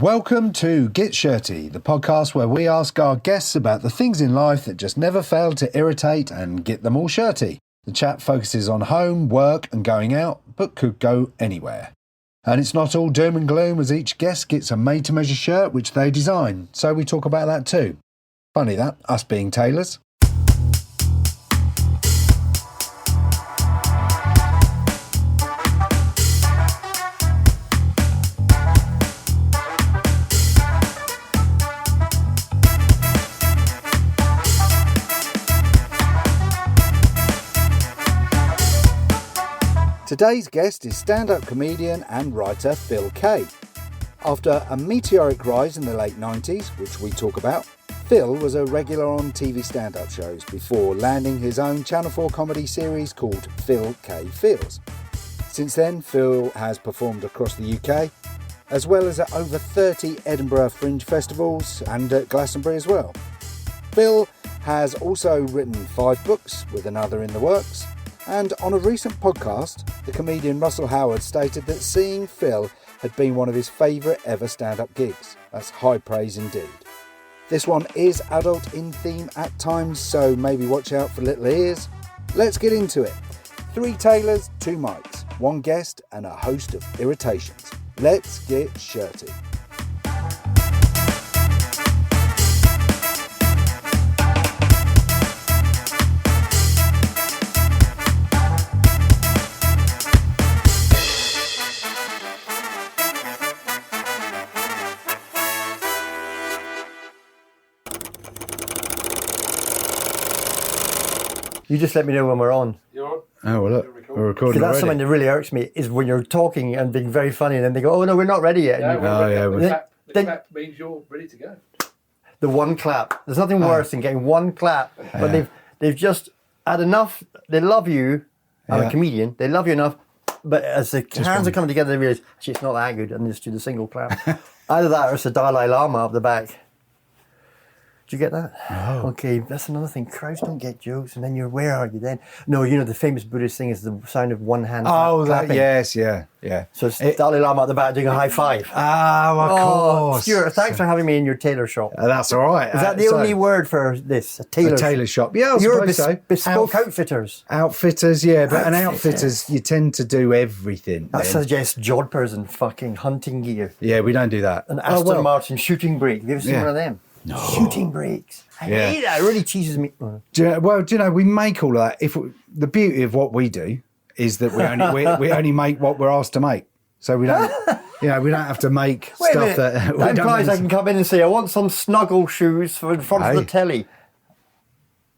Welcome to Get Shirty, the podcast where we ask our guests about the things in life that just never fail to irritate and get them all shirty. The chat focuses on home, work and going out, but could go anywhere. And it's not all doom and gloom, as each guest gets a made-to-measure shirt which they design, so we talk about that too. Funny that, us being tailors. Today's guest is stand-up comedian and writer Phil Kay. After a meteoric rise in the late 90s, which we talk about, Phil was a regular on TV stand-up shows before landing his own Channel 4 comedy series called Phil Kay Feels. Since then, Phil has performed across the UK, as well as at over 30 Edinburgh Fringe festivals and at Glastonbury as well. Phil has also written 5 books, with another in the works. And on a recent podcast, the comedian Russell Howard stated that seeing Phil had been one of his favourite ever stand-up gigs. That's high praise indeed. This one is adult in theme at times, so maybe watch out for little ears. Let's get into it. 3 tailors, 2 mics, 1 guest and a host of irritations. Let's get shirty. You just let me know when we're on. You're on? Oh, well, look, we're recording Because that's already. something that really irks me, is when you're talking and being very funny and then they go, oh no, we're not ready yet. The clap means you're ready to go. The one clap. There's nothing worse than getting one clap. But they've just had enough. They love you. I'm a comedian. They love you enough. But as the hands are coming together, they realise, actually, it's not that good. And they just do the single clap. Either that or it's the Dalai Lama up the back. Did you get that? Oh. Okay, that's another thing. Crowds don't get jokes, and then where are you then? No, you know the famous Buddhist thing is the sound of one hand clapping. Yes, yeah. So it's Dalai Lama at the back doing a high five. Of course. Stuart, thanks for having me in your tailor shop. That's all right. Is that the only word for this? A tailor? A tailor shop. Yeah, I You're suppose so. bespoke outfitters. Outfitters, yeah, but an outfitters, you tend to do everything. That then. suggests jodhpurs and fucking hunting gear. Yeah, we don't do that. An Aston Martin shooting brake. Have you ever seen one of them? No. Shooting brakes. I hate that. It really cheeses me. Do you know, we make all of that. The beauty of what we do is that we only make what we're asked to make. So we don't, we don't have to make stuff that. That implies I can come in and say, I want some snuggle shoes for in front of the telly.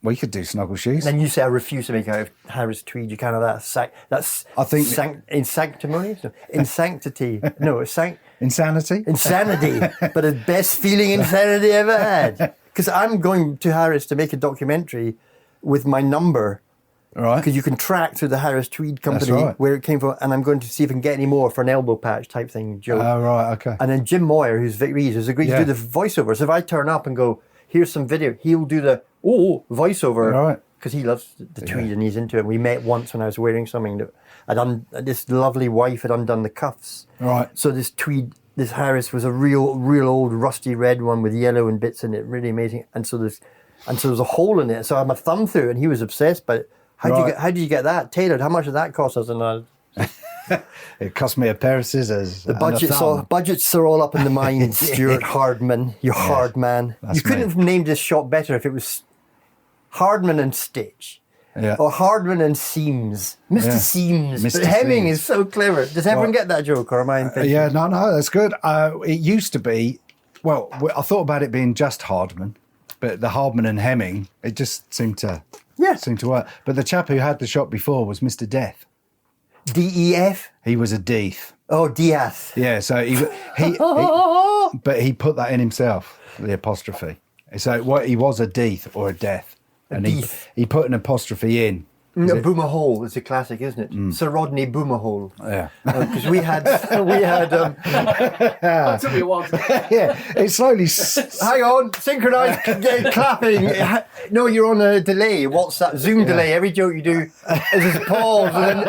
We could do snuggle shoes. Then you say I refuse to make out of Harris tweed. You can't have that. That's I think in sanctimony, in sanctity. No, it's insanity. Insanity, but the best feeling insanity I ever had. Because I'm going to Harris to make a documentary with my number. Right. Because you can track through the Harris Tweed company where it came from, and I'm going to see if I can get any more for an elbow patch type thing joke. Oh, right, okay. And then Jim Moyer, who's Vic Reeves, has agreed to do the voiceover. So if I turn up and go, here's some video, he'll do the voiceover. Right. Because he loves the tweed and he's into it. We met once when I was wearing something that this lovely wife had undone the cuffs. Right. So this tweed, this Harris was a real old rusty red one with yellow and bits in it, really amazing. And so there's a hole in it. So I had my thumb through it and he was obsessed by it. How did you get that tailored? How much did that cost us? And it cost me a pair of scissors. The budgets are all up in the mind, Stuart Hardman. You're Hardman. You couldn't have named this shop better if it was Hardman and Stitch. Yeah. Or Hardman and Seams. Mr. Seams. Mr. But Hemming Seams. is so clever. Does everyone get that joke, or am I thinking? Yeah, no, that's good. It used to be, well, I thought about it being just Hardman, but the Hardman and Hemming, it just seemed to work. But the chap who had the shop before was Mr. Death. DEF? He was a Death. Oh, Diaz. Yeah, so but he put that in himself, the apostrophe. So he was a Death or a Death. And he put an apostrophe in. Boomahole is a classic, isn't it? Sir Rodney Boomahole. Yeah. Because we had. It took me a while to get Yeah, it slowly. Hang on, synchronised clapping. No, you're on a delay. What's that? Zoom delay. Every joke you do is a pause and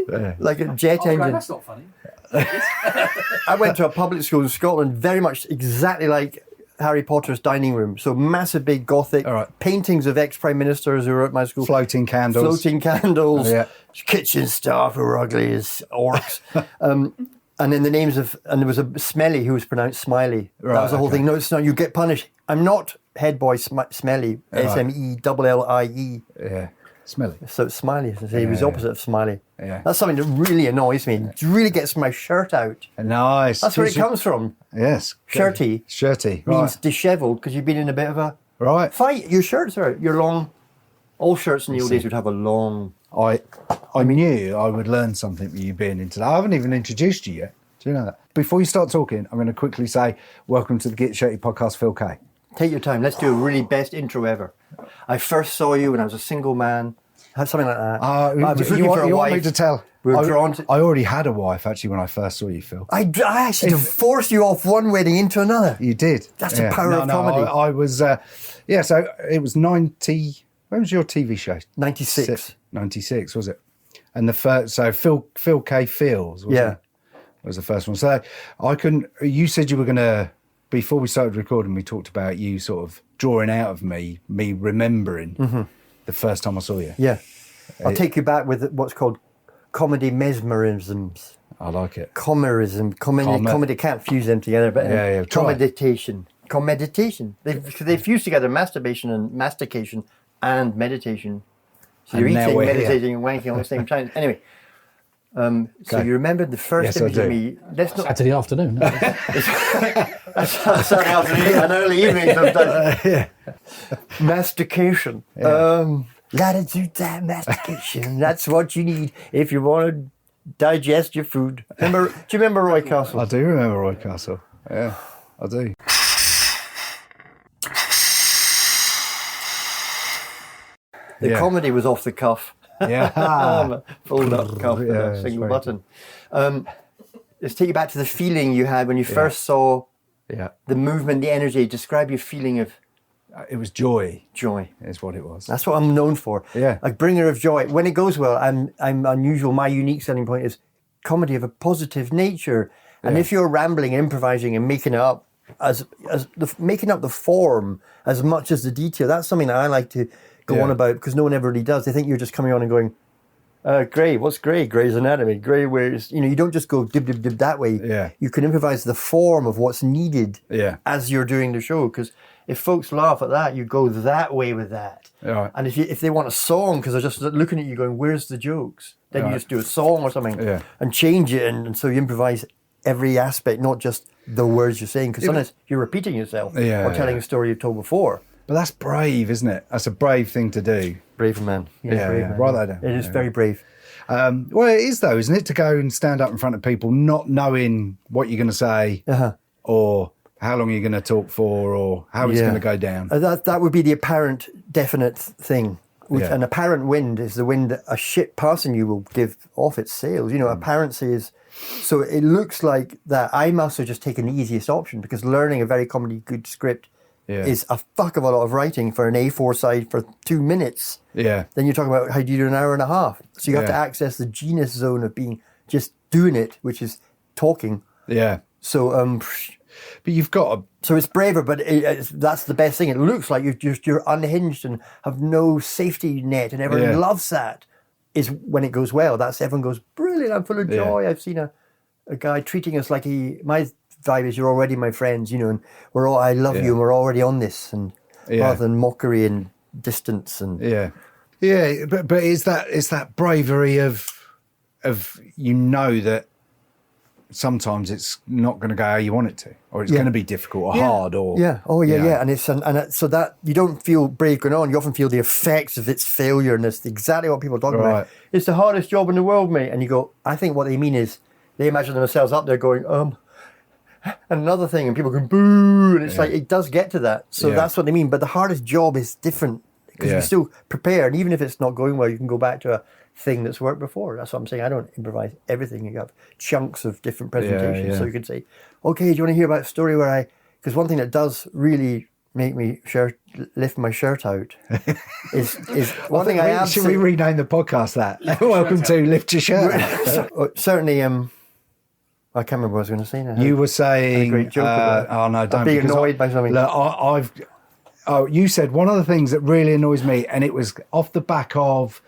then, like a jet engine. That's not funny. I went to a public school in Scotland, very much exactly like Harry Potter's dining room. So massive, big Gothic paintings of ex-prime ministers who were at my school. Floating candles. Kitchen staff who were ugly as orcs. And then the names of, and there was a Smelly who was pronounced Smiley. Right, that was the whole thing. No, it's not. You get punished. I'm not head boy Smelly. Smellie. Yeah. Smelly. So it's Smiley. He was the opposite of Smiley. Yeah. That's something that really annoys me. It really gets my shirt out. Nice. That's where it comes from. Yes. Shirty. Shirty. Means dishevelled because you've been in a bit of a fight. Your shirts are out. Your long. All shirts in the old days would have a long. I knew I would learn something with you being into that. I haven't even introduced you yet. Do you know that? Before you start talking, I'm going to quickly say, welcome to the Get Shirty podcast, Phil Kay. Take your time. Let's do a really best intro ever. I first saw you when I was a single man. Had something like that. I was looking for a wife. Want me to tell? We were drawn to... I already had a wife, actually, when I first saw you, Phil. I actually forced you off one wedding into another. You did. That's the power of comedy. I was... so it was 90... When was your TV show? 96. 96, was it? And the first... So Phil K. Feels, wasn't it? Was the first one. So I couldn't... You said you were going to... Before we started recording, we talked about you sort of drawing out of me remembering the first time I saw you. Yeah. I'll take you back with what's called comedy mesmerisms. I like it. Comedy can't fuse them together, but Commeditation. They fuse together masturbation and mastication and meditation. So you're eating, meditating, and wanking all the same time. Anyway. So you remembered the first image of me. Saturday afternoon. Saturday afternoon, an early evening sometimes. Mastication. Latitude time mastication. That's what you need if you want to digest your food. Do you remember Roy Castle? I do remember Roy Castle. Yeah, I do. The comedy was off the cuff. Yeah. Fold up cuff with a single button. Let's take you back to the feeling you had when you first saw the movement, the energy. Describe your feeling of... It was joy. Joy. Is what it was. That's what I'm known for. Yeah. A bringer of joy. When it goes well, I'm unusual. My unique selling point is comedy of a positive nature. And if you're rambling, improvising and making it up, making up the form as much as the detail, that's something that I like to go on about because no one ever really does. They think you're just coming on and going, Grey, what's Grey? Grey's Anatomy. Grey, where's... You don't just go dib, dib, dib that way. Yeah. You can improvise the form of what's needed as you're doing the show because if folks laugh at that, you go that way with that. Right. And if they want a song because they're just looking at you going, where's the jokes? Then you just do a song or something and change it. And so you improvise every aspect, not just the words you're saying because sometimes you're repeating yourself or telling a story you've told before. But that's brave, isn't it? That's a brave thing to do. Brave man. Brave man. Write that down. It is very brave. Well, it is though, isn't it? To go and stand up in front of people not knowing what you're going to say or how long you're going to talk for or how it's going to go down. That would be the apparent definite thing. An apparent wind is the wind that a ship passing you will give off its sails. Apparency is... So it looks like that I must have just taken the easiest option because learning a very comedy good script is a fuck of a lot of writing for an A4 side for 2 minutes. Yeah. Then you're talking about how do you do an hour and a half. So you have to access the genius zone of being just doing it, which is talking. Yeah. So, but you've got to... So it's braver, but that's the best thing. It looks like you're unhinged and have no safety net, and everyone loves that. Is when it goes well. That's everyone goes, brilliant, I'm full of joy. I've seen a guy treating us like my vibe is you're already my friends, and I love you and we're already on this, and rather than mockery and distance and but it's that bravery of that sometimes it's not going to go how you want it to, or it's going to be difficult or hard or and so that you don't feel brave going on, you often feel the effects of its failure, and that's exactly what people talk about. It's the hardest job in the world, mate. And you go, I think what they mean is they imagine themselves up there going another thing, and people go boo, and it's like it does get to that. So that's what they mean. But the hardest job is different because you still prepare, and even if it's not going well, you can go back to a thing that's worked before. That's what I'm saying. I don't improvise everything. You have chunks of different presentations, so you can say, okay, do you want to hear about a story where because one thing that does really make me lift my shirt out is one thing I absolutely... Should we rename the podcast that? Welcome to Lift Your Shirt Out. Certainly, I can't remember what I was going to say now. You were saying... great joke about oh, no, don't. being because annoyed by something. Look, you said one of the things that really annoys me, and it was off the back of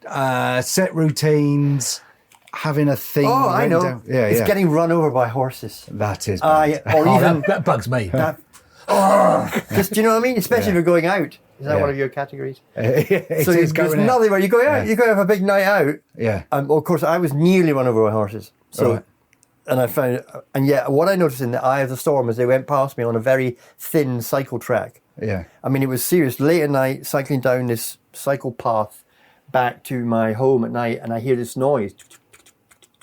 set routines, having a thing. Oh, I know. Down. Yeah, it's getting run over by horses. That is Or even that bugs me. Just, do you know what I mean? Especially if you're going out. Is that Yeah. one of your categories? It So is there's going out. nothing where you go out. You go have a big night out. Yeah. Of course, I was nearly run over by horses. So, Right. and I found, and yet what I noticed in the eye of the storm is they went past me on a very thin cycle track. Yeah. I mean, it was serious. Late at night, cycling down this cycle path back to my home at night, and I hear this noise,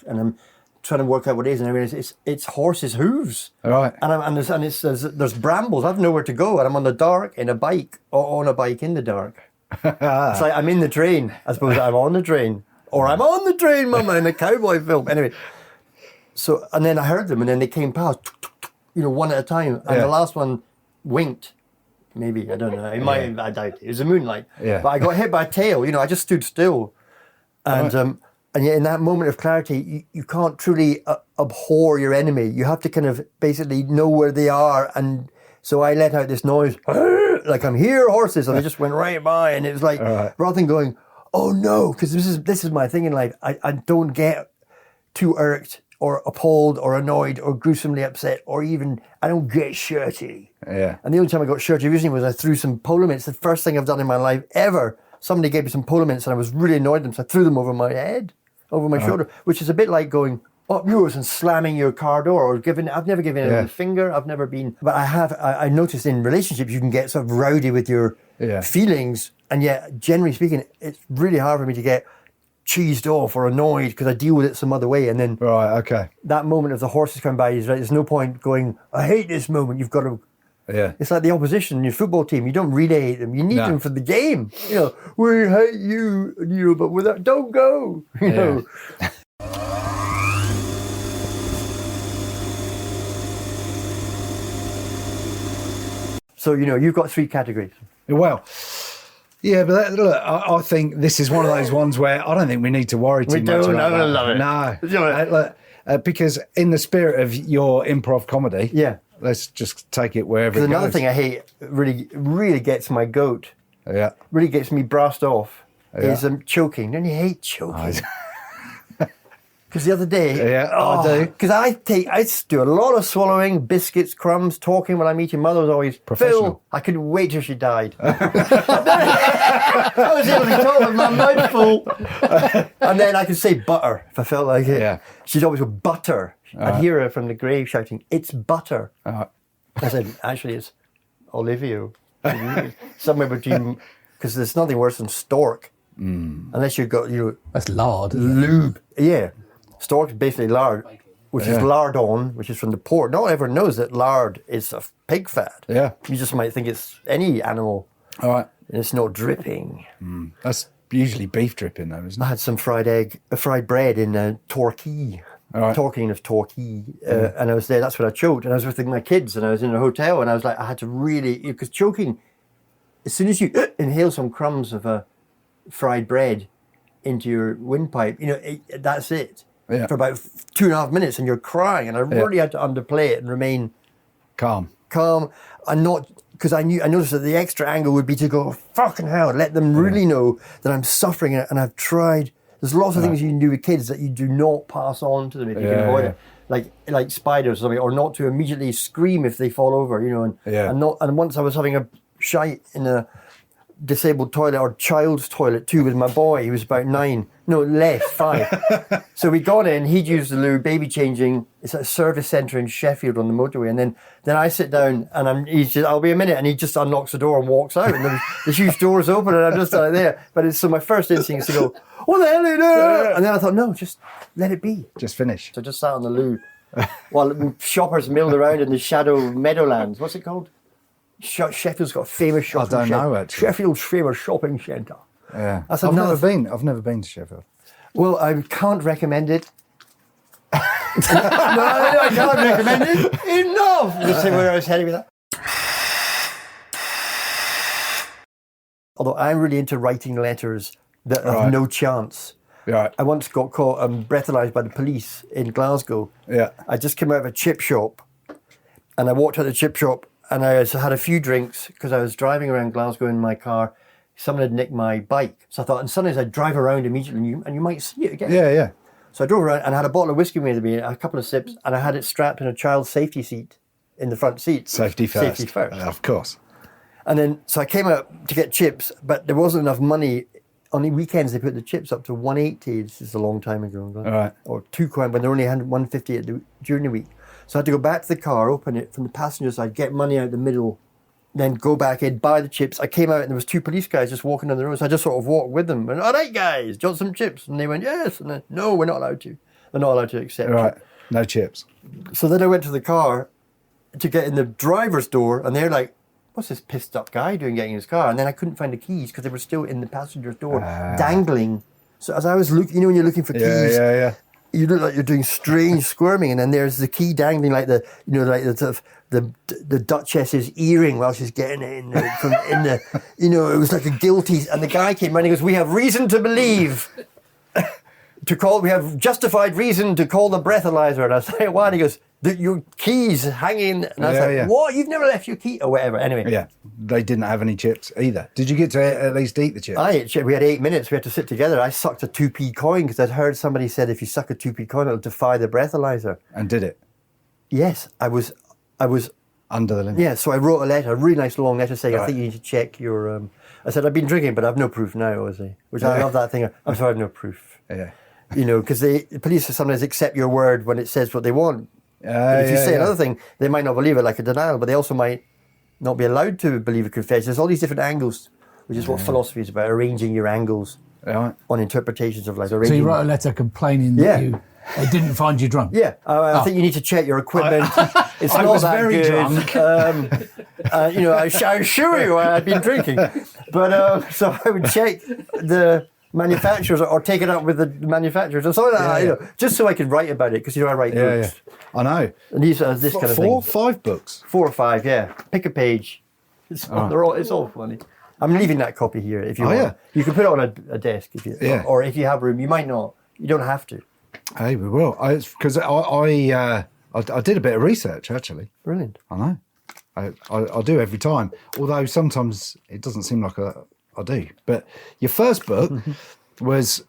and I'm trying to work out what it is, and I realize it's horses' hooves. All right. And there's brambles. I've nowhere to go, and I'm on the dark in a bike, or on a bike in the dark. It's like I'm in the train. I suppose I'm on the train, or I'm on the train, Mama, in a cowboy film. Anyway, so and then I heard them, and then they came past, one at a time, and the last one winked. Maybe, I don't know. It might. I doubt it. It was the moonlight. Yeah. But I got hit by a tail. I just stood still, and and yet in that moment of clarity, you can't truly abhor your enemy. You have to kind of basically know where they are. And so I let out this noise, like I'm here, horses, and they just went right by. And it was like rather than going, oh no, because this is my thing in life. I don't get too irked or appalled or annoyed or gruesomely upset or even I don't get shirty. Yeah. And the only time I got shirty recently was I threw some polo mints. The first thing I've done in my life ever. Somebody gave me some polo mints and I was really annoyed them, so I threw them over my head, over my shoulder, which is a bit like going up yours and slamming your car door or I've never given anyone a finger. I've never been, but I noticed in relationships you can get sort of rowdy with your feelings, and yet generally speaking, it's really hard for me to get cheesed off or annoyed because I deal with it some other way. And then that moment of the horses coming by is right. There's no point going, I hate this moment. You've got to. Yeah. It's like the opposition in your football team. You don't really hate them. You need them for the game. We hate you, but without, don't go. You know. So, you've got 3 categories. Well, yeah, but look, I think this is one of those ones where I don't think we need to worry too much about that. Love it. No, because in the spirit of your improv comedy, let's just take it wherever it goes. Another thing I hate really gets my goat. Yeah, really gets me brassed off. Is choking. Don't you hate choking? Because the other day, I do. Because I do a lot of swallowing, biscuits, crumbs, talking when I'm eating. Mother was always Professional. Phil, I couldn't wait till she died. I was able to talk with my mouth full, and then I could say butter if I felt like it. Yeah. She'd always go butter. I'd hear her from the grave shouting, "It's butter." I said, "Actually, it's Olivia." Somewhere between, because there's nothing worse than stork, unless you've got That's lard. Isn't it? lube. Yeah. Stork is basically lard, which is lardon, which is from the pork. Not everyone knows that lard is a pig fat. Yeah. You just might think it's any animal. All right. And it's not dripping. That's usually beef dripping, though, isn't I it? had some fried bread in Torquay. Right. Talking of Torquay, and I was there, that's when I choked, and I was with my kids, and I was in a hotel, and I was like, I had to really, because choking, as soon as you inhale some crumbs of a fried bread into your windpipe, that's it. Yeah. For about 2.5 minutes, and you're crying, and I really had to underplay it and remain Calm. and not, because I noticed that the extra angle would be to go, fucking hell, let them really know that I'm suffering, and I've tried. There's lots of things you can do with kids that you do not pass on to them if you can avoid it, like spiders or something, or not to immediately scream if they fall over, and once I was having a shite in a disabled toilet or child's toilet too with my boy. He was about 9, no less, 5. So we got in. He'd used the loo, baby changing. It's at a service centre in Sheffield on the motorway, and then I sit down and he's just, I'll be a minute, and he just unlocks the door and walks out, and the huge door's open, and I'm just out there. But so my first instinct is to go, what the hell are you doing? And then I thought, no, just let it be. Just finish. So I just sat on the loo while shoppers milled around in the shadow meadowlands. What's it called? Sheffield's got a famous shopping I don't know, actually. Sheffield's famous shopping centre. Yeah. That's I've another never been to Sheffield. Well, I can't recommend it. No, I can't recommend it enough. Let's see where I was heading with that. Although I'm really into writing letters that have no chance. Right. I once got caught breathalyzed by the police in Glasgow. Yeah. I just came out of a chip shop, and I walked out of the chip shop, and I had a few drinks because I was driving around Glasgow in my car. Someone had nicked my bike, so I thought, and sometimes I'd drive around immediately, and you might see it again. Yeah, yeah. So I drove around and I had a bottle of whiskey with me, a couple of sips, and I had it strapped in a child's safety seat in the front seat. Safety first. Safety first. Of course. And then, so I came out to get chips, but there wasn't enough money. On the weekends, they put the chips up to 180. This is a long time ago. All right. Or £2, when they only had 150 during the week. So I had to go back to the car, open it from the passenger side, get money out the middle, then go back in, buy the chips. I came out and there was 2 police guys just walking down the road. So I just sort of walked with them. And, all right, guys, do you want some chips? And they went, yes. And then, no, we're not allowed to. They're not allowed to accept Right. it. No chips. So then I went to the car to get in the driver's door, and they're like, what's this pissed up guy doing getting in his car? And then I couldn't find the keys because they were still in the passenger's door, dangling. So as I was looking, you know, when you're looking for keys, you look like you're doing strange squirming, and then there's the key dangling like the, you know, like the sort of the Duchess's earring while she's getting it in the, you know, it was like a guilty. And the guy came running and goes, we have reason to believe. We have justified reason to call the breathalyzer. And I was like, why? And he goes, your keys hanging. And I was like, what? You've never left your key? Or whatever. Anyway. Yeah. They didn't have any chips either. Did you get to at least eat the chips? I ate chips. We had 8 minutes. We had to sit together. I sucked a 2p coin because I'd heard somebody said if you suck a 2p coin, it'll defy the breathalyzer. And did it? Yes. I was under the limit. Yeah. So I wrote a letter, a really nice long letter saying, I think you need to check your, I said, I've been drinking, but I've no proof now, which I love that thing. I'm sorry, I've no proof. Yeah. You know, because the police sometimes accept your word when it says what they want. But if you say another thing, they might not believe it, like a denial, but they also might not be allowed to believe a confession. There's all these different angles, which is what philosophy is about, arranging your angles on interpretations of life. So you wrote a letter complaining that they didn't find you drunk? Yeah, I think you need to check your equipment. It's I not was that very good. drunk. You know, I assure you I'd been drinking. But so I would check the manufacturers or take it up with the manufacturers or something like that, you know, just so I could write about it, because, you know, I write books. I know. And these are this kind of thing. 4 or 5 books? 4 or 5, yeah. Pick a page. It's all funny. I'm leaving that copy here if you want. Yeah. You can put it on a desk if you, or if you have room. You might not. You don't have to. Hey, we will. Because I did a bit of research, actually. Brilliant. I know. I do every time. Although sometimes it doesn't seem like I do. But your first book was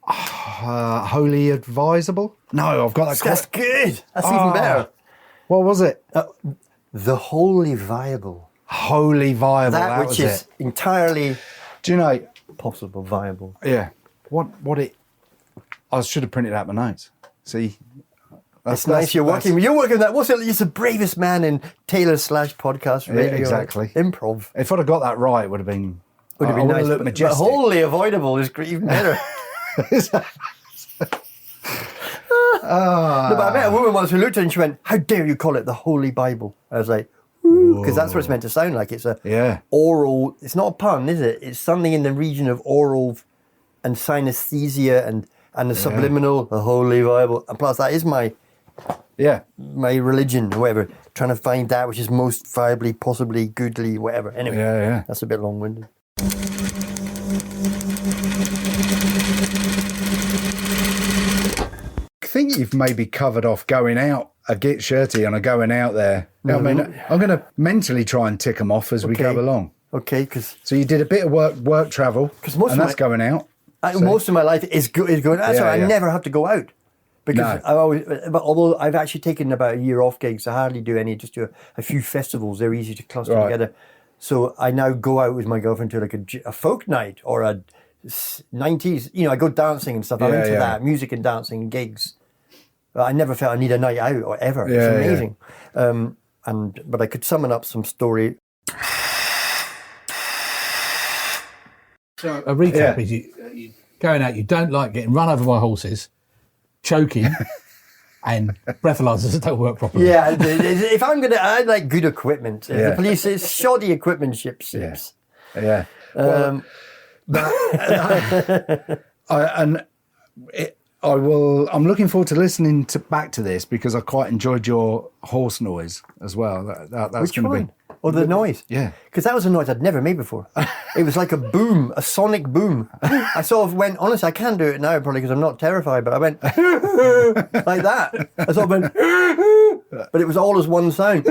Wholly Advisable? No, I've got that. That's good. That's even better. What was it? The Wholly Viable. Wholly Viable. That which is entirely Do you know? possible, viable. Yeah. I should have printed out my notes. See? It's nice you're working that. What's it? You're the bravest man in Tailors /podcast radio. Exactly. Improv. If I'd have got that right, it would have been Nice. looked But majestic. Wholly Avoidable is even better. No, but I met a woman once who looked at it and she went, "How dare you call it the Holy Bible?" I was like, because that's what it's meant to sound like. It's a oral. It's not a pun, is it? It's something in the region of oral and synesthesia and the subliminal, the Holy Bible. And plus, that is my religion, or whatever. Trying to find that which is most viably, possibly, goodly, whatever. Anyway, that's a bit long-winded. I think you've maybe covered off going out a Git Shirty on a going out there. I mean, I'm going to mentally try and tick them off as we go along. Okay, because... So you did a bit of work travel, and that's going out. Most of my life is going out. That's why I never have to go out. Because although I've actually taken about a year off gigs, I hardly do any, just do a few festivals. They're easy to cluster together. So I now go out with my girlfriend to like a folk night or a 90s, you know, I go dancing and stuff. I'm into that, music and dancing and gigs. I never felt I need a night out or ever. It's amazing. But I could summon up some story. So a recap is you going out, you don't like getting run over by horses, choking, and breathalyzers that don't work properly. Yeah, if I like good equipment. The police, it's shoddy equipment ships. Yeah. Well, I'm looking forward to listening back to this because I quite enjoyed your horse noise as well. That's Which going one? to be Oh, the noise. Yeah. Because that was a noise I'd never made before. It was like a boom, a sonic boom. I sort of went, honestly, I can't do it now probably because I'm not terrified, but I went like that. I sort of went, but it was all as one sound.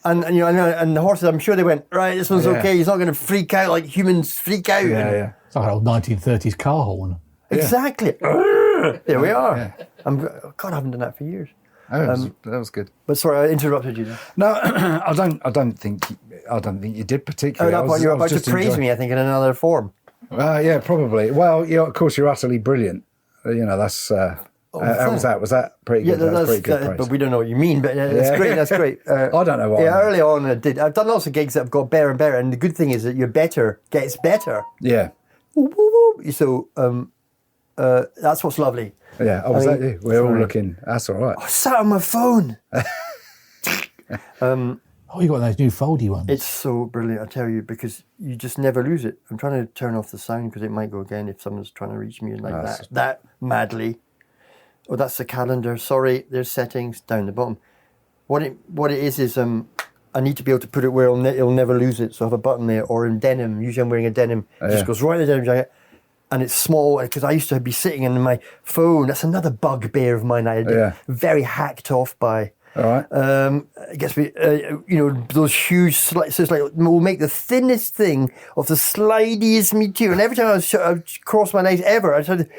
And the horses, I'm sure they went, right, this one's okay. He's not going to freak out like humans freak out. Yeah. It's like an old 1930s car horn. Exactly. There we are. God, I haven't done that for years. Oh, that was good. But sorry, I interrupted you there. No, I don't think you did particularly. At that point, you were about to praise me, I think, in another form. Yeah, probably. Well, of course, you're utterly brilliant. That's. How was that? Was that pretty good? Yeah, that's pretty good praise. But we don't know what you mean. But that's great. That's great. I don't know what. Yeah, early on I did. I've done lots of gigs that have got better and better, and the good thing is that your better gets better. Yeah. So that's what's lovely. Yeah. Oh, was that you? We're all looking. That's all right. I sat on my phone. Oh, you got those new foldy ones. It's so brilliant, I tell you, because you just never lose it. I'm trying to turn off the sound because it might go again if someone's trying to reach me like that madly. Oh, that's the calendar. Sorry, there's settings down the bottom. What it is I need to be able to put it where it'll never lose it. So I have a button there, or in denim. Usually I'm wearing a denim. It just goes right in the denim jacket. And it's small because I used to be sitting in my phone. That's another bugbear of mine. Very hacked off by. All right. It gets me, those huge slides. So it's like, we'll make the thinnest thing of the slidiest material. And every time I cross my legs ever, I started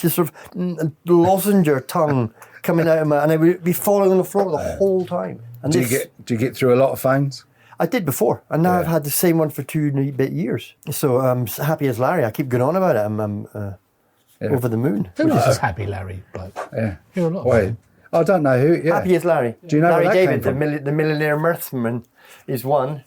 this sort of lozenger tongue coming out of my, and I would be falling on the floor the whole time. And do you get through a lot of phones? I did before, and now I've had the same one for 2 and a bit years. So I'm happy as Larry. I keep going on about it. I'm over the moon. Who is this Happy Larry bloke? Yeah. You're a lot. Wait, I don't know who. Yeah. Happy as Larry. Do you know Larry where that David, came from? the millionaire mirthman, is one.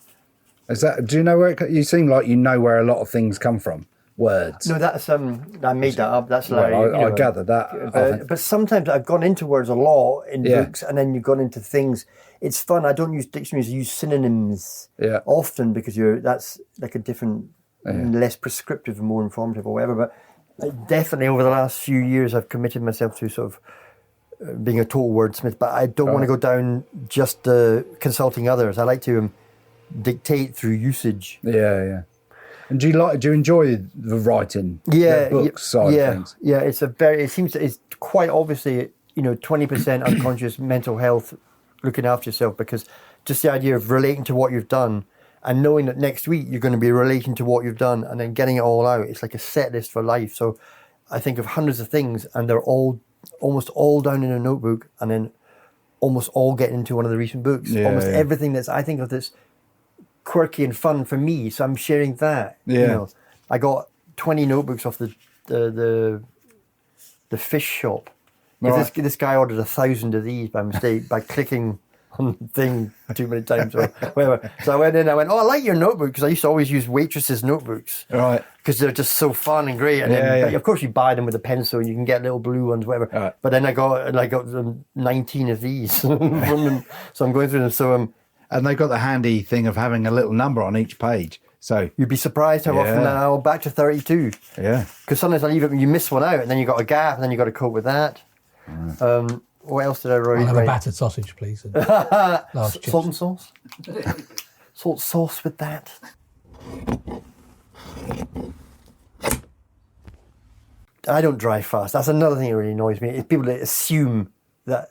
Is that? Do you know where? You seem like you know where a lot of things come from. Words. No, that's I made that up. That's Larry. Well, I gathered that. But sometimes I've gone into words a lot in books, and then you've gone into things. It's fun. I don't use dictionaries. I use synonyms often because that's like a different, less prescriptive and more informative or whatever. But definitely over the last few years, I've committed myself to sort of being a total wordsmith. But I don't want to go down just consulting others. I like to dictate through usage. Yeah. And do you enjoy the writing? The books side of things? Yeah, it's quite obviously, 20% unconscious mental health, looking after yourself, because just the idea of relating to what you've done and knowing that next week you're going to be relating to what you've done and then getting it all out. It's like a set list for life. So I think of hundreds of things and they're almost all down in a notebook and then almost all getting into one of the recent books. Everything I think of that's quirky and fun for me, so I'm sharing that. I got 20 notebooks off the fish shop. Right. This guy ordered 1,000 of these by mistake by clicking on the thing too many times or whatever. So I went in, I like your notebook, because I used to always use waitresses' notebooks. Right. Because they're just so fun and great. And then, of course, you buy them with a pencil and you can get little blue ones, whatever. Right. But then I got 19 of these from them. So I'm going through them. So and they got the handy thing of having a little number on each page. So you'd be surprised how often now back to 32. Yeah. Because sometimes I leave it and you miss one out, and then you got a gap, and then you got to cope with that. Right. What else did I write? I'll have a battered sausage, please. And salt and sauce. Salt sauce with that. I don't drive fast. That's another thing that really annoys me. Is people that assume that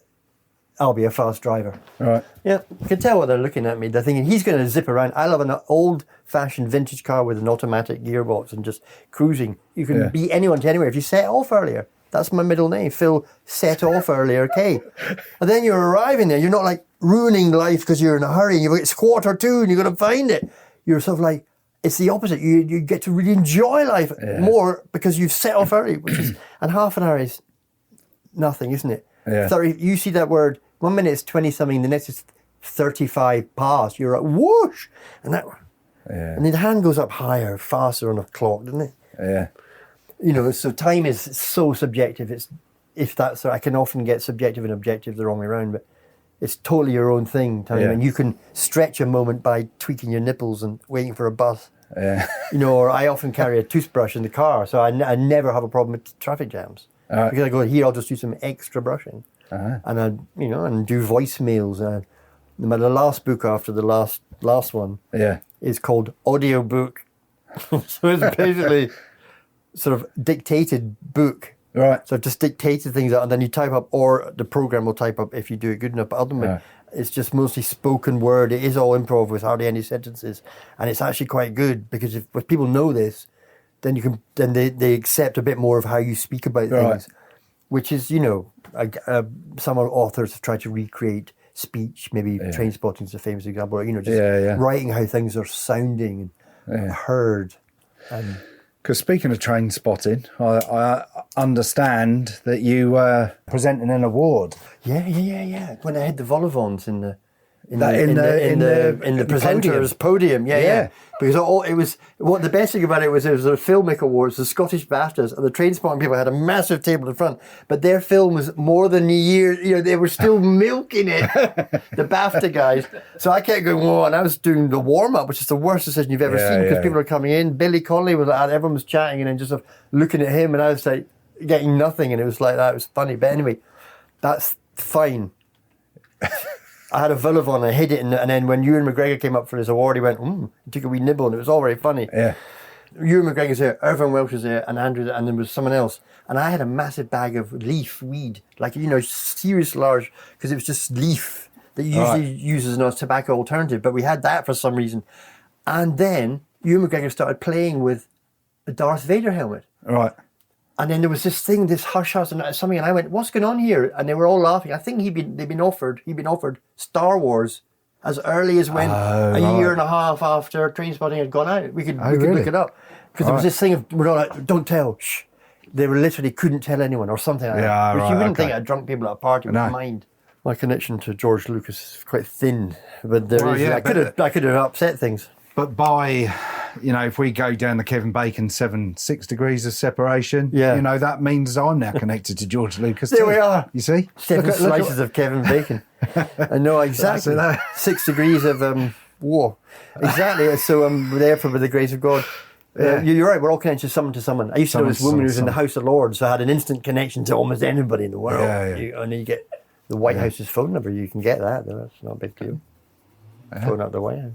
I'll be a fast driver. Right. Yeah, you can tell what they're looking at me. They're thinking, he's going to zip around. I love an old-fashioned vintage car with an automatic gearbox and just cruising. You can beat anyone to anywhere if you set off earlier. That's my middle name, Phil. Set off earlier, okay. And then you're arriving there. You're not like ruining life because you're in a hurry. It's 1:45 and you've got to find it. You're sort of like, it's the opposite. You get to really enjoy life more because you've set off early, and half an hour is nothing, isn't it? Yeah. 30, you see that word, 1 minute is 20 something, the next is 35 past. You're like, whoosh! And and then the hand goes up higher, faster on a clock, doesn't it? Yeah. So time is so subjective. I can often get subjective and objective the wrong way around, but it's totally your own thing, time. And you can stretch a moment by tweaking your nipples and waiting for a bus. Yeah. Or I often carry a toothbrush in the car, so I never have a problem with traffic jams. Because I go, here, I'll just do some extra brushing. And and do voicemails. The last book after the last one is called Audiobook. So it's basically sort of dictated book. Right. So I've just dictated things out, and then you type up, or the program will type up if you do it good enough. But ultimately, it's just mostly spoken word. It is all improv with hardly any sentences, and it's actually quite good because if people know this, then they accept a bit more of how you speak about things, which is some authors have tried to recreate speech. Maybe Trainspotting is a famous example. Writing how things are sounding and heard. Because speaking of train spotting, I understand that you were presenting an award. Yeah. When I had the vol-au-vents in the the presenters podium. Yeah. Because the best thing about it was a filmic awards, the Scottish BAFTAs, and the Trainspotting people had a massive table in front, but their film was more than a year. They were still milking it, the BAFTA guys. So I kept going, whoa, and I was doing the warm up, which is the worst decision you've ever seen because people are coming in. Billy Connolly was like, everyone was chatting and then just looking at him, and I was like getting nothing, and it was like that. It was funny, but anyway, that's fine. I had a vol-au-vent, I hid it, and then when Ewan McGregor came up for his award, he went, he took a wee nibble, and it was all very funny. Yeah. Ewan McGregor's there, Irvine Welsh was there, and Andrew, and there was someone else. And I had a massive bag of leaf weed, serious large, because it was just leaf that you usually uses as a tobacco alternative, but we had that for some reason. And then Ewan McGregor started playing with a Darth Vader helmet. Right. And then there was this thing, this hush and something, and I went, "What's going on here?" And they were all laughing. I think he'd been offered Star Wars as early as when a year and a half after Trainspotting had gone out. We could look it up because there was this thing of we're all like, "Don't tell." Shh. They were literally couldn't tell anyone or something like that. Which you wouldn't think a drunk people at a party would mind. My connection to George Lucas is quite thin, but I could have upset things. But by, if we go down the Kevin Bacon 6 degrees of separation, that means I'm now connected to George Lucas. There we are. You see? 7 slices of Kevin Bacon. I know exactly. 6 degrees of war. Exactly. So I'm there for the grace of God. You're right, we're all connected to someone. I used to know this woman who was in the House of Lords, so I had an instant connection to almost anybody in the world. And then you get the White House's phone number, you can get that, though. That's not a big deal. Phone up the White House.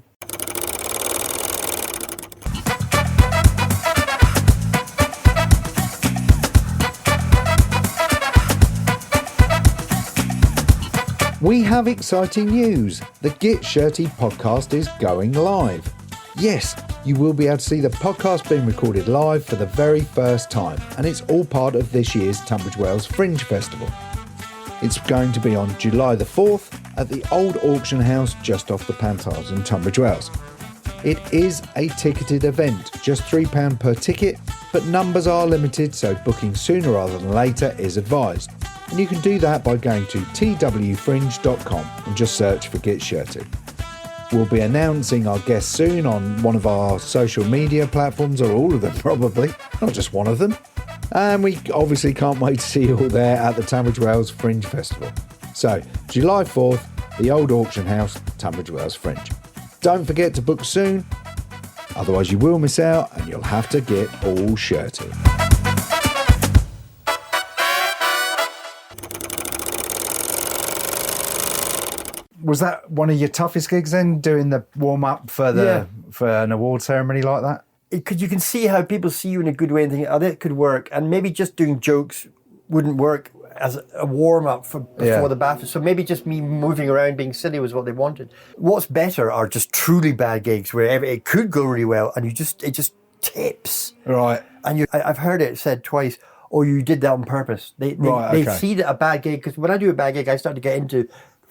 We have exciting news. The Get Shirty podcast is going live. Yes, you will be able to see the podcast being recorded live for the very first time, and it's all part of this year's Tunbridge Wells Fringe Festival. It's going to be on July the 4th at the Old Auction House just off the Pantiles in Tunbridge Wells. It is a ticketed event, just £3 per ticket, but numbers are limited, so booking sooner rather than later is advised. And you can do that by going to twfringe.com and just search for Get Shirty. We'll be announcing our guests soon on one of our social media platforms, or all of them probably, not just one of them. And we obviously can't wait to see you all there at the Tunbridge Wells Fringe Festival. So, July 4th, the Old Auction House, Tunbridge Wells Fringe. Don't forget to book soon, otherwise you will miss out and you'll have to get all shirty. Was that one of your toughest gigs then, doing the warm-up for an award ceremony like that? Because you can see how people see you in a good way and think, that could work. And maybe just doing jokes wouldn't work as a warm-up before the BAFTA. So maybe just me moving around being silly was what they wanted. What's better are just truly bad gigs where it could go really well and it just tips. Right. And I've heard it said twice, "Oh, you did that on purpose." They see that a bad gig, because when I do a bad gig, I start to get into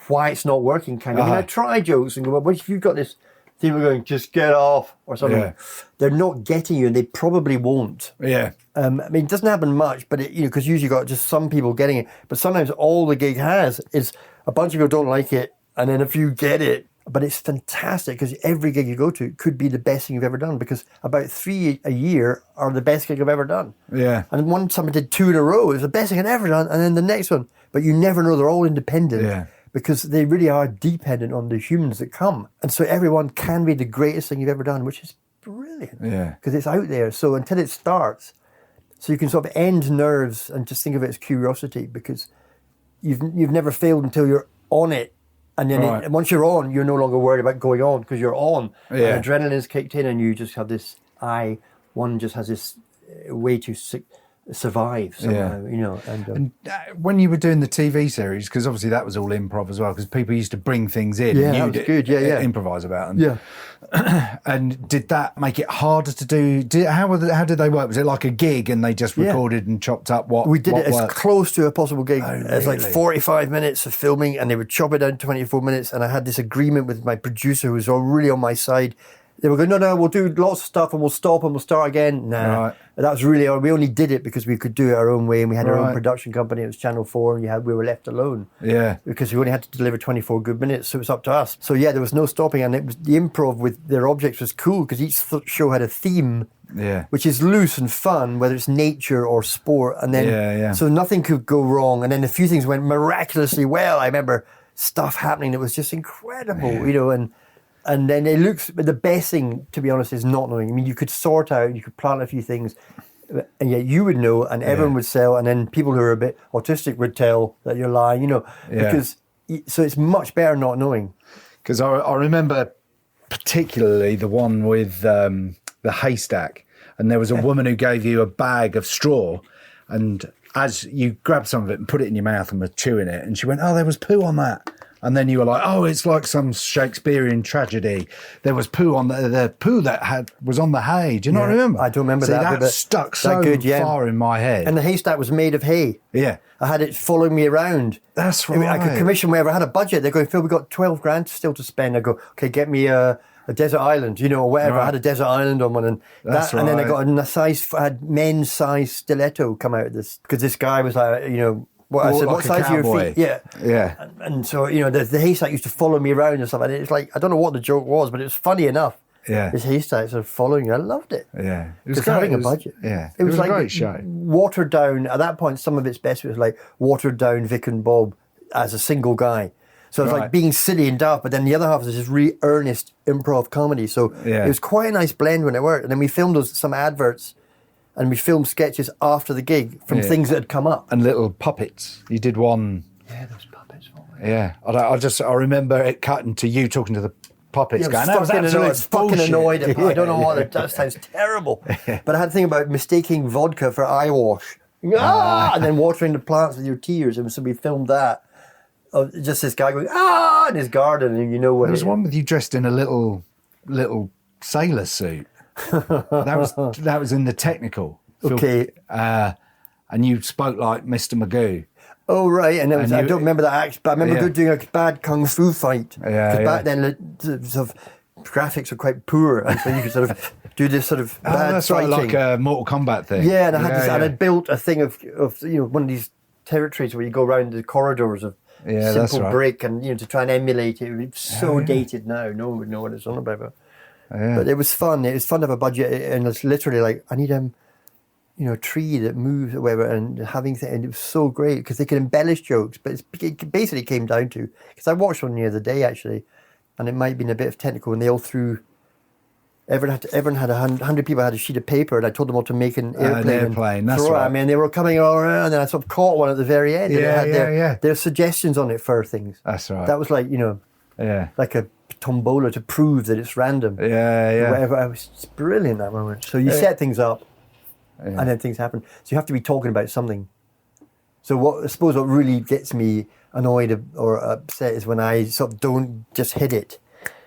why it's not working kind of. I mean, I try jokes and go, well, if you've got this thing, we're going, just get off or something. They're not getting you, and they probably won't. I mean, it doesn't happen much, but because usually got just some people getting it. But sometimes all the gig has is a bunch of people don't like it, and then a few get it. But it's fantastic because every gig you go to could be the best thing you've ever done, because about 3 a year are the best gig I've ever done. And someone did 2 in a row, it's the best thing I've ever done, and then the next one. But you never know, they're all independent. Because they really are dependent on the humans that come. And so everyone can be the greatest thing you've ever done, which is brilliant. Because it's out there. So until it starts, so you can sort of end nerves and just think of it as curiosity, because you've never failed until you're on it And then once you're on, you're no longer worried about going on because you're on. Yeah. And adrenaline's kicked in and you just have this one just has this way to survive somehow, you know. And when you were doing the TV series, because obviously that was all improv as well, because people used to bring things in Yeah, and that was good. Yeah. improvise about them. yeah. And did that make it harder to do? How did they work? Was it like a gig and they just recorded and chopped up what We did what it as worked? close to a possible gig. Oh, It's like really? 45 minutes of filming and they would chop it down to 24 minutes. And I had this agreement with my producer who was really on my side. They were going, no, we'll do lots of stuff and we'll stop and we'll start again. Nah, Right. that was really, we only did it because we could do it our own way and we had our own Right. production company. It was Channel 4 and we were left alone. Yeah. Because we only had to deliver 24 good minutes, so it was up to us. So yeah, there was no stopping, and it was the improv with their objects was cool because each show had a theme, Yeah. which is loose and fun, whether it's nature or sport, and then so nothing could go wrong. And then a few things went miraculously well. I remember stuff happening that was just incredible, you know, and then it looks. But the best thing, to be honest, is not knowing. I mean, you could sort out, you could plant a few things. And yet you would know, and everyone would sell, and then people who are a bit autistic would tell that you're lying, you know, because so it's much better not knowing. Because I remember particularly the one with the haystack, and there was a woman who gave you a bag of straw, and as you grabbed some of it and put it in your mouth and were chewing it, and she went, "Oh, there was poo on that." And then you were like, "Oh, it's like some Shakespearean tragedy. There was poo on the poo that was on the hay." Do you not remember? I don't remember See, that. that stuck so far in my head. And the haystack was made of hay. Yeah. I had it following me around. That's I mean, I could right. commission wherever I had a budget. They're going, "Phil, we've got 12 grand still to spend." I go, "Okay, get me a desert island, you know, or whatever." Right. I had a desert island on one, and That's and then I right. got I had men's size stiletto come out of this because this guy was like, you know. What I Walk said, like what a size are your cowboy. feet? Yeah. Yeah. And so, you know, the haystack used to follow me around and stuff. And it's like, I don't know what the joke was, but it was funny enough. Yeah. This haystack sort of following you. I loved it. Yeah. It was Because great. having It a was- budget. Yeah. It was a like great show. watered down. At that point, some of its best was like watered down Vic and Bob as a single guy. So it was Right. like being silly and daft, but then the other half was this really earnest improv comedy. So Yeah. it was quite a nice blend when it worked. And then we filmed some adverts and we filmed sketches after the gig from things that had come up. And little puppets. You did one. Yeah, those puppets. Yeah. I remember it cutting to you talking to the puppets, going, "That was absolute fucking bullshit." annoyed. I don't know what that sounds terrible. But I had to think about mistaking vodka for eye wash. And then watering the plants with your tears. And so we filmed that. Just this guy going, in his garden, and you know what There was it- one with you dressed in a little sailor suit. That was in the technical. Okay. And you spoke like Mr. Magoo. Oh, right. And, And I you- don't remember that act, but I remember Yeah. doing a bad kung fu fight. Yeah, 'Cause back yeah. then, the sort of graphics were quite poor. And so you could sort of do this sort of bad That's right, fighting. like a Mortal Kombat thing. Yeah, and I had this, and I built a thing of you know, one of these territories where you go around the corridors of Yeah, that's simple right. brick, and you know, to try and emulate it. It was so dated now, no one would know what it's on about. But it was fun. It was fun to have a budget, and it's literally like, I need you know, a tree that moves or whatever, and having and it was so great because they could embellish jokes. But it basically came down to, because I watched one the other day actually, and it might have been a bit of technical, and they all threw. Everyone had 100 people had a sheet of paper, and I told them all to make an airplane. And that's throw it right. at me, and they were coming all around, and I sort of caught one at the very end. and it Yeah, had their suggestions on it for things. That's right. That was like, you know, Yeah. like a tombola to prove that it's random. Yeah. Whatever. It's brilliant that moment. So you set things up, and then things happen. So you have to be talking about something. So I suppose what really gets me annoyed or upset is when I sort of don't just hit it.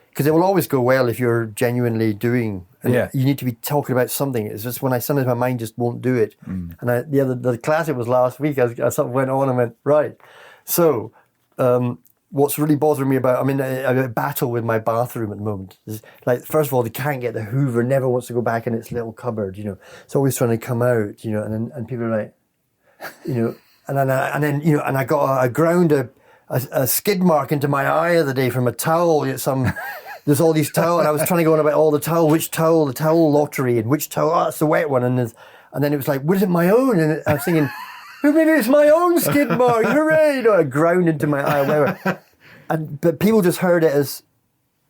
Because it will always go well if you're genuinely doing. And you need to be talking about something. It's just when sometimes my mind just won't do it. And the classic was last week. I sort of went on and went, right. So what's really bothering me I'm in a battle with my bathroom at the moment. Like, first of all, they can't get the Hoover, never wants to go back in its little cupboard, you know. It's always trying to come out, you know, and people are like, you know, and then you know, and I ground a skid mark into my eye the other day from a towel. There's all these towels, and I was trying to go on about all the towel, the towel lottery, and which towel, that's the wet one, and then it was like, what is it, my own? And I was thinking, maybe it's my own skid mark, hooray! You know, I ground into my eye, whatever. But people just heard it as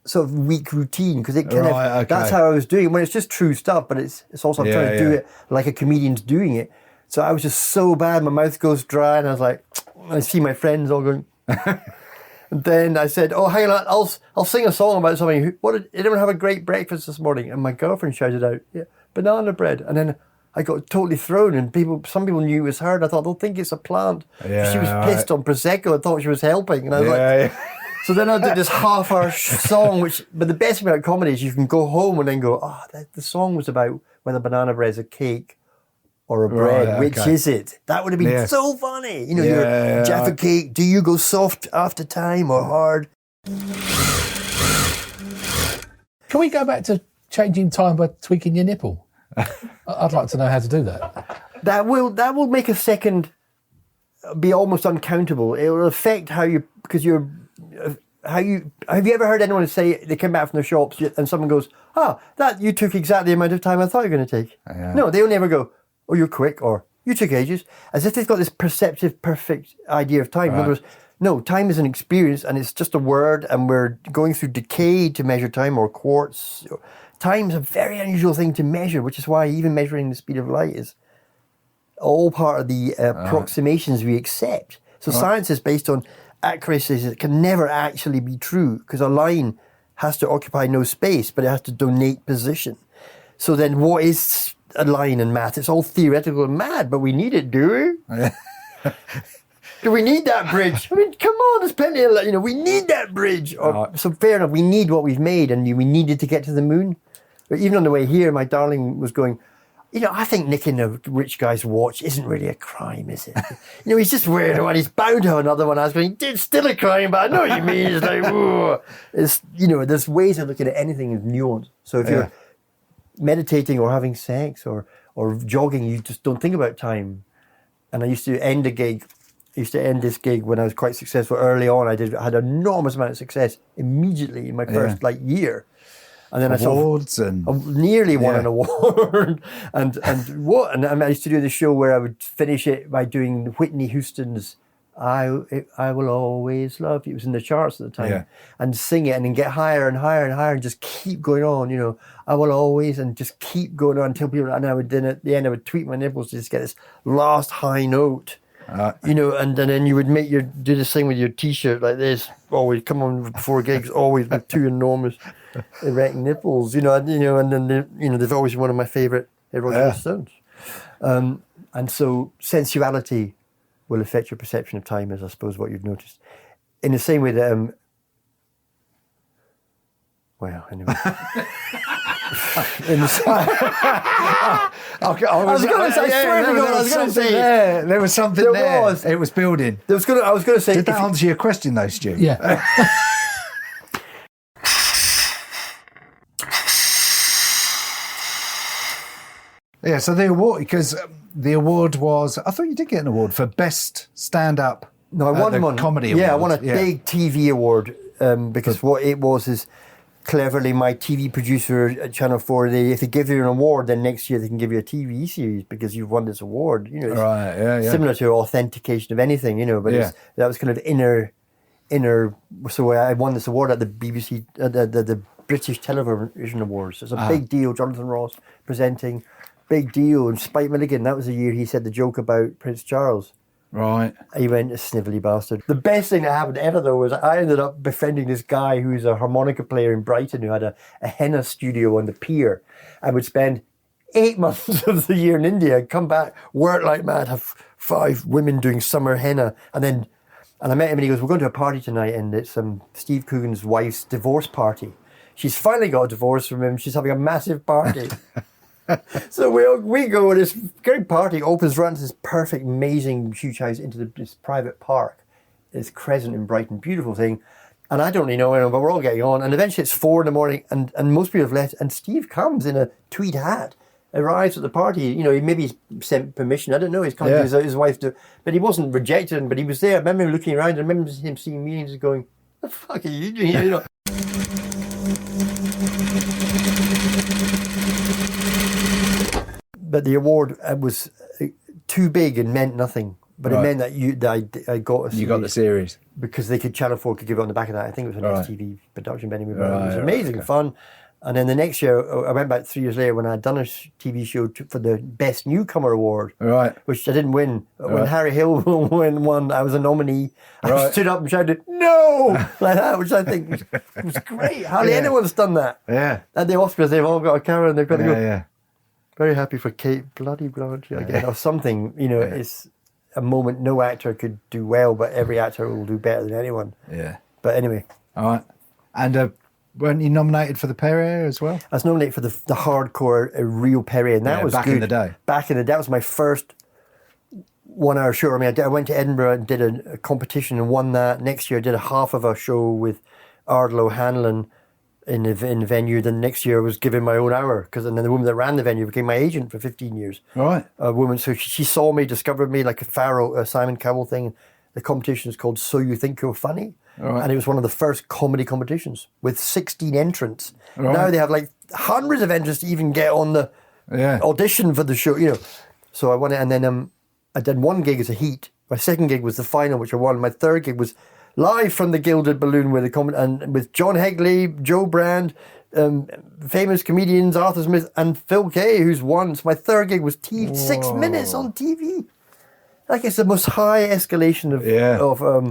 sort of weak routine, because it kind of, that's how I was doing it, when it's just true stuff, but it's also I'm trying to do it like a comedian's doing it. So I was just so bad, my mouth goes dry, and I was like, I see my friends all going, And then I said, "Oh, hang on, I'll sing a song about something. What did anyone have a great breakfast this morning?" And my girlfriend shouted out, "Yeah, banana bread." And then I got totally thrown, and some people knew it was her. And I thought, they'll think it's a plant. Yeah, she was pissed on Prosecco. I thought she was helping, and I was like. Yeah. So then I did this half-hour song, but the best thing about comedy is you can go home and then go, the song was about whether banana bread is a cake or a bread. Right, Which okay. is it? That would have been so funny. You know, you're Jaffa cake. Do you go soft after time or hard? Can we go back to changing time by tweaking your nipple? I'd like to know how to do that. That will make a second be almost uncountable. It will affect have you ever heard anyone say they come back from their shops and someone goes, that you took exactly the amount of time I thought you were going to take. Yeah. No, they'll never go, "Oh, you're quick," or "You took ages," as if they've got this perceptive, perfect idea of time. Right. In other words, no, time is an experience and it's just a word, and we're going through decay to measure time, or quartz. Time's a very unusual thing to measure, which is why even measuring the speed of light is all part of the approximations we accept. So science is based on accuracies that can never actually be true, because a line has to occupy no space, but it has to donate position. So then what is a line in math? It's all theoretical and mad, but we need it, do we? Do we need that bridge? I mean, come on, there's plenty of, we need that bridge. So fair enough, we need what we've made, and we needed to get to the moon. But even on the way here, my darling was going, I think nicking a rich guy's watch isn't really a crime, is it? He's just wearing one. He's bound to have another one. I was going, it's still a crime, but I know what you mean. It's like, whoa. It's, there's ways of looking at anything as nuanced. So if you're meditating or having sex or jogging, you just don't think about time. And I used to end this gig when I was quite successful early on. I had an enormous amount of success immediately in my first near. And then Awards I nearly won an award, and I used to do the show where I would finish it by doing Whitney Houston's "I Will Always Love You." It was in the charts at the time, and sing it and then get higher and higher and higher and just keep going on. I will always, and just keep going on until people. And I would then at the end I would tweak my nipples to just get this last high note. And then you would do this thing with your T-shirt like this. Always come on before gigs, always with two enormous erect nipples. And then they've always been one of my favourite erogenous zones. And so sensuality will affect your perception of time, is I suppose what you've noticed. In the same way that, well, anyway. I was going to say there was something there. It was building. I was going to say. Did that answer your question, though, Stu? Yeah. Yeah. So the award, because the award was, I thought you did get an award for best stand-up. No, I won one. Comedy award. Yeah, I won a big TV award because what it was is. Cleverly, my TV producer at Channel 4, if they give you an award, then next year they can give you a TV series because you've won this award. It's similar to authentication of anything, but that was kind of inner. So I won this award at the BBC, the British Television Awards. It's a big deal. Jonathan Ross presenting, big deal. And Spike Milligan, that was the year he said the joke about Prince Charles. Right. He went, a snivelly bastard. The best thing that happened ever, though, was I ended up befriending this guy who's a harmonica player in Brighton who had a henna studio on the pier and would spend 8 months of the year in India, come back, work like mad, have 5 women doing summer henna. And I met him and he goes, "We're going to a party tonight and it's Steve Coogan's wife's divorce party. She's finally got a divorce from him. She's having a massive party." So we go, and this great party opens, runs this perfect, amazing, huge house into this private park. This Crescent in Brighton, beautiful thing. And I don't really know anyone, but we're all getting on. And eventually it's 4 a.m, and most people have left. And Steve comes in a tweed hat, arrives at the party. Maybe he's sent permission. I don't know. He's come to his wife but he wasn't rejected. But he was there. I remember him looking around. I remember him seeing me and just going, "What the fuck are you doing here?" But the award was too big and meant nothing. But it meant that I got a series. You got the series. Because Channel 4 could give it on the back of that. I think it was a nice TV production, Benny. It was amazing fun. And then the next year, I went back 3 years later when I'd done a TV show for the Best Newcomer Award, Right. which I didn't win. When Right. Harry Hill won, I was a nominee. I Right. stood up and shouted, "No!" like that, which I think was great. Hardly Yeah. anyone's done that. Yeah. At the Oscars, they've all got a camera and they've got to go. Yeah. Very happy for Kate Bloody Blanchett again, or something. You know, it's a moment no actor could do well, but every actor will do better than anyone. Yeah. But anyway, All right. And weren't you nominated for the Perrier as well? I was nominated for the hardcore real Perrier, and that was back good. in the day. Back in the day, that was my first 1 hour show. I mean, I went to Edinburgh and did a competition and won that. Next year, I did a half of a show with Ardlo Hanlon in the venue. Then next year, I was given my own hour and then the woman that ran the venue became my agent for 15 years. Right. A woman, so she saw me, discovered me, like a Simon Cowell thing. The competition is called So You Think You're Funny. Right. And it was one of the first comedy competitions with 16 entrants. Right. Now they have like hundreds of entrants to even get on the audition for the show, you know. So I won it, and then I did one gig as a heat. My second gig was the final, which I won. My third gig was live from the Gilded Balloon with John Hegley, Joe Brand, famous comedians, Arthur Smith, and Phil Kay, who's won. So my third gig was 6 minutes on TV. Like, it's the most high escalation of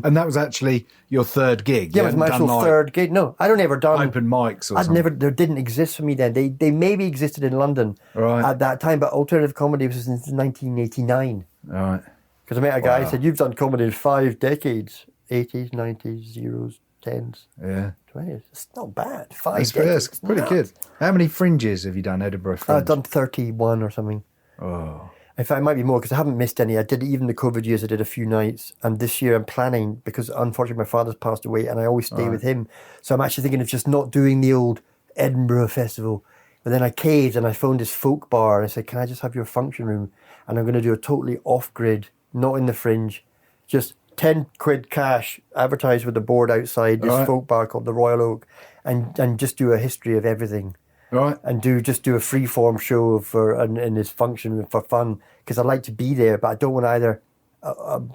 and that was actually your third gig. Yeah, it was my actual third gig. No, I'd never done open mics or I'd something. there didn't exist for me then. They maybe existed in London at that time, but alternative comedy was since 1989. Right. Because I met a guy who said, "You've done comedy in 5 decades, 80s, 90s, zeros, 10s, Yeah. 20s. It's not bad. 5 It's decades. it's pretty good. How many fringes have you done, Edinburgh Fringe? I've done 31 or something. Oh. In fact, it might be more because I haven't missed any. I did even the COVID years. I did a few nights, and this year I'm planning because unfortunately my father's passed away, and I always stay with him. So I'm actually thinking of just not doing the old Edinburgh festival. But then I caved and I phoned this folk bar and I said, "Can I just have your function room?" And I'm going to do a totally off-grid, not in the Fringe, just 10 quid cash, advertised with the board outside this folk bar called the Royal Oak, and just do a history of everything. Right. And just do a free-form show in this function for fun, because I'd like to be there, but I don't want to either.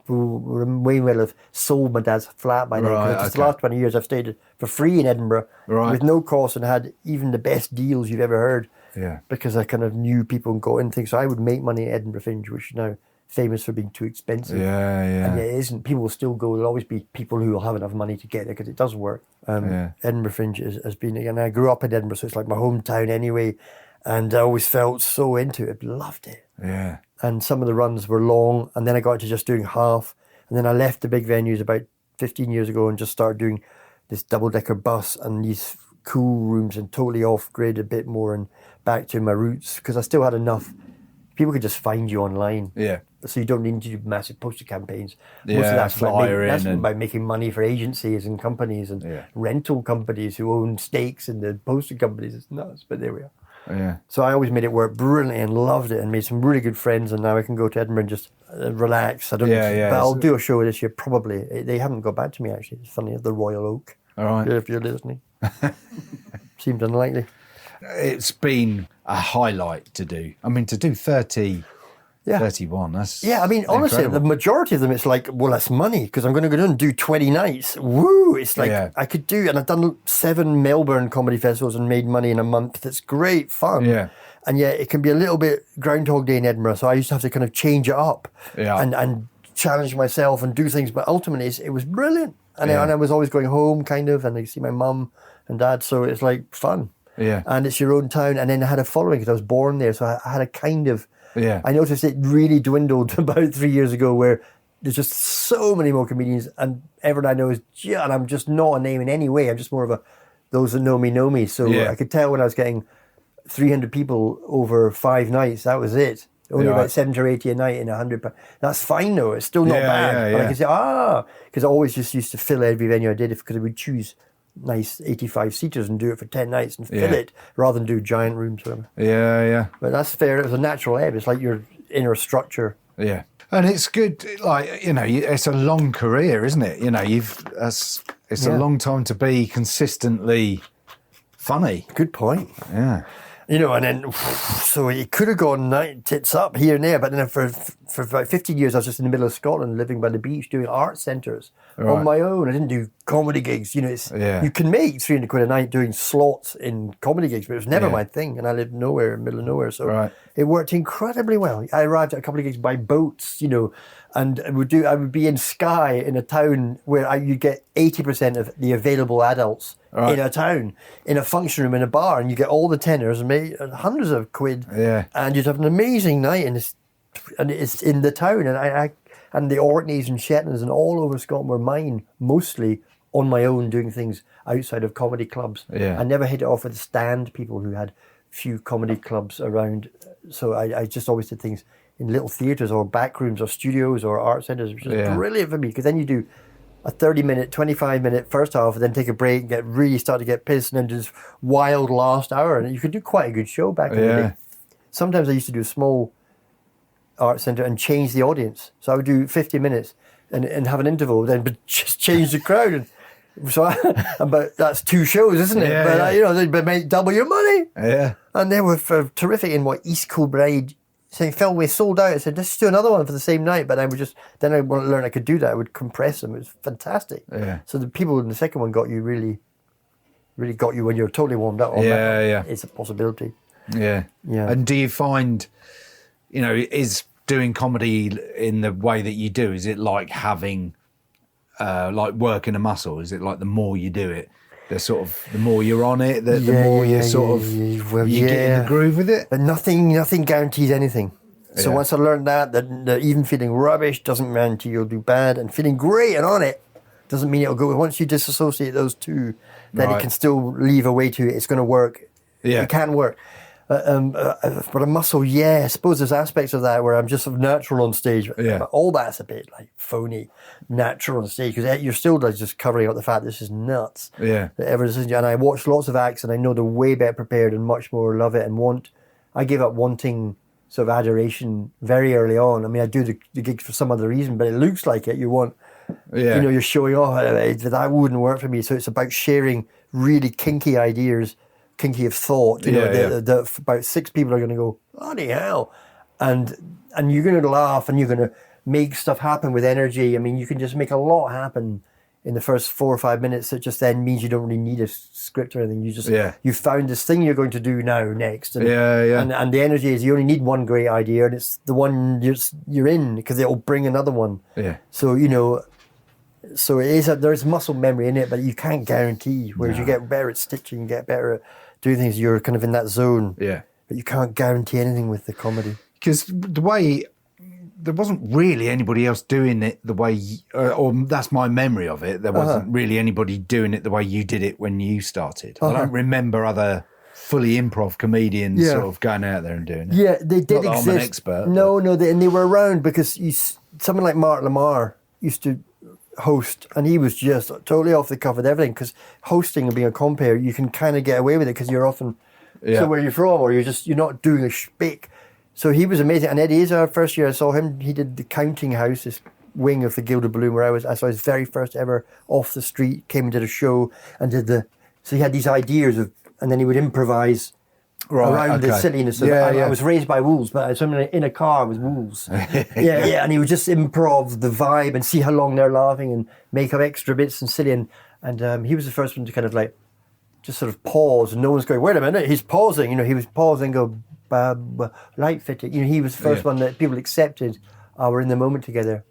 May well have sold my dad's flat by then, because the last 20 years I've stayed for free in Edinburgh with no cost and had even the best deals you've ever heard. Yeah. Because I kind of knew people and got in things. So I would make money at Edinburgh Fringe, which is now famous for being too expensive. Yeah. And yet it isn't. People will still go. There'll always be people who will have enough money to get there because it does work. Edinburgh Fringe has been, and I grew up in Edinburgh, so it's like my hometown anyway. And I always felt so into it. Loved it. Yeah. And some of the runs were long, and then I got into just doing half. And then I left the big venues about 15 years ago and just started doing this double-decker bus and these cool rooms and totally off-grid a bit more and back to my roots, because I still had enough. People could just find you online. Yeah. So you don't need to do massive poster campaigns. Yeah, Most of that's flyer in about making money for agencies and companies and rental companies who own stakes in the poster companies. It's nuts, but there we are. Yeah. So I always made it work brilliantly and loved it and made some really good friends, and now I can go to Edinburgh and just relax. I don't but I'll do a show this year probably. They haven't got back to me actually. It's funny, at the Royal Oak. All right. If you're listening. Seemed unlikely. It's been a highlight to do. I mean, to do 30, 31, that's I mean, honestly, incredible. the majority of them, it's like, well, that's money, because I'm going to go down and do 20 nights. Woo! It's like, I could do, and I've done 7 Melbourne comedy festivals and made money in a month. That's great fun. Yeah. And yet it can be a little bit Groundhog Day in Edinburgh, so I used to have to kind of change it up and challenge myself and do things, but ultimately it was brilliant. And I was always going home, kind of, and I see my mum and dad, so it's like fun. Yeah. And it's your own town, and then I had a following because I was born there, so I had a kind of... Yeah. I noticed it really dwindled about 3 years ago, where there's just so many more comedians, and everyone I know is, and I'm just not a name in any way. I'm just more of a, those that know me. So I could tell when I was getting 300 people over 5 nights, that was it. Only about 70 or 80 a night in 100. That's fine though. It's still not bad. But I can say, because I always just used to fill every venue I did, because I would choose nice 85 seaters and do it for 10 nights and fill it rather than do giant rooms. Whatever. Yeah. But that's fair. It was a natural ebb. It's like your inner structure. Yeah. And it's good, like, you know, it's a long career, isn't it? You know, it's a long time to be consistently funny. Good point. Yeah. And then, so it could have gone tits up here and there, but then for about 15 years, I was just in the middle of Scotland, living by the beach, doing art centres on my own. I didn't do comedy gigs. You can make 300 quid a night doing slots in comedy gigs, but it was never my thing. And I lived nowhere, in the middle of nowhere. So it worked incredibly well. I arrived at a couple of gigs by boats, and I would be in Skye in a town where you get 80% of the available adults in a town, in a function room, in a bar, and you get all the tenors and make hundreds of quid, and you'd have an amazing night, and it's in the town, and the Orkneys and Shetlands and all over Scotland were mine, mostly on my own, doing things outside of comedy clubs. I never hit it off with the stand people who had few comedy clubs around, so I just always did things in little theatres or back rooms or studios or art centres, which is brilliant for me, because then you do a 30-minute, 25-minute first half and then take a break and start to get pissed, and then just wild last hour. And you could do quite a good show back in the day. Sometimes I used to do a small art centre and change the audience. So I would do 50 minutes and have an interval, then just change the crowd. But that's 2 shows, isn't it? But make double your money. And they were terrific in East Kilbride, saying, Phil, we sold out. I said, let's do another one for the same night. But I learned I could do that. I would compress them. It was fantastic. So the people in the second one got you really got you when you're totally warmed up. It's a possibility. And do you find, is doing comedy in the way that you do, is it like having, like working a muscle? Is it like the more you do it, the more you're on it, the more you get in the groove with it? But nothing guarantees anything. So once I learned that even feeling rubbish doesn't guarantee you'll do bad, and feeling great and on it doesn't mean it'll go. Once you disassociate those two, then it can still leave a way to it. It's going to work. It can work. But a muscle, I suppose there's aspects of that where I'm just sort of natural on stage. But all that's a bit like phony, natural on stage, because you're still just covering up the fact this is nuts. And I watch lots of acts, and I know they're way better prepared and much more love it and want. I gave up wanting sort of adoration very early on. I mean, I do the gigs for some other reason, but it looks like it. You want, you're showing off. That wouldn't work for me. So it's about sharing really kinky ideas, kinky of thought, about 6 people are going to go, bloody hell, and you're going to laugh, and you're going to make stuff happen with energy. I mean, you can just make a lot happen in the first 4 or 5 minutes. It just then means you don't really need a script or anything. You just you found this thing you're going to do next, and the energy is you only need one great idea, and it's the one you're in, because it'll bring another one. So it is there's muscle memory in it, but you can't guarantee. Whereas you get better at stitching, get better at doing things, you're kind of in that zone. But you can't guarantee anything with the comedy. Because the way, there wasn't really anybody else doing it the way, or that's my memory of it, there wasn't really anybody doing it the way you did it when you started. I don't remember other fully improv comedians sort of going out there and doing it. They did Not exist. I'm an expert. No, and they were around because someone like Mark Lamar used to host, and he was just totally off the cuff with everything, because hosting and being a compere, you can kind of get away with it because you're often where you're from, or you're not doing a shtick. So he was amazing. And Eddie Izzard, first year I saw him, he did the Counting House, this wing of the Gilded Balloon, where I saw his very first ever off the street, came and did a show and so he had these ideas and then he would improvise around the silliness of I was raised by wolves, but I was in a car with wolves. And he would just improv the vibe and see how long they're laughing and make up extra bits and silly. And he was the first one to kind of like just sort of pause, and no one's going, wait a minute, he's pausing. He was pausing and go, light fitting. He was the first one that people accepted. We're in the moment together.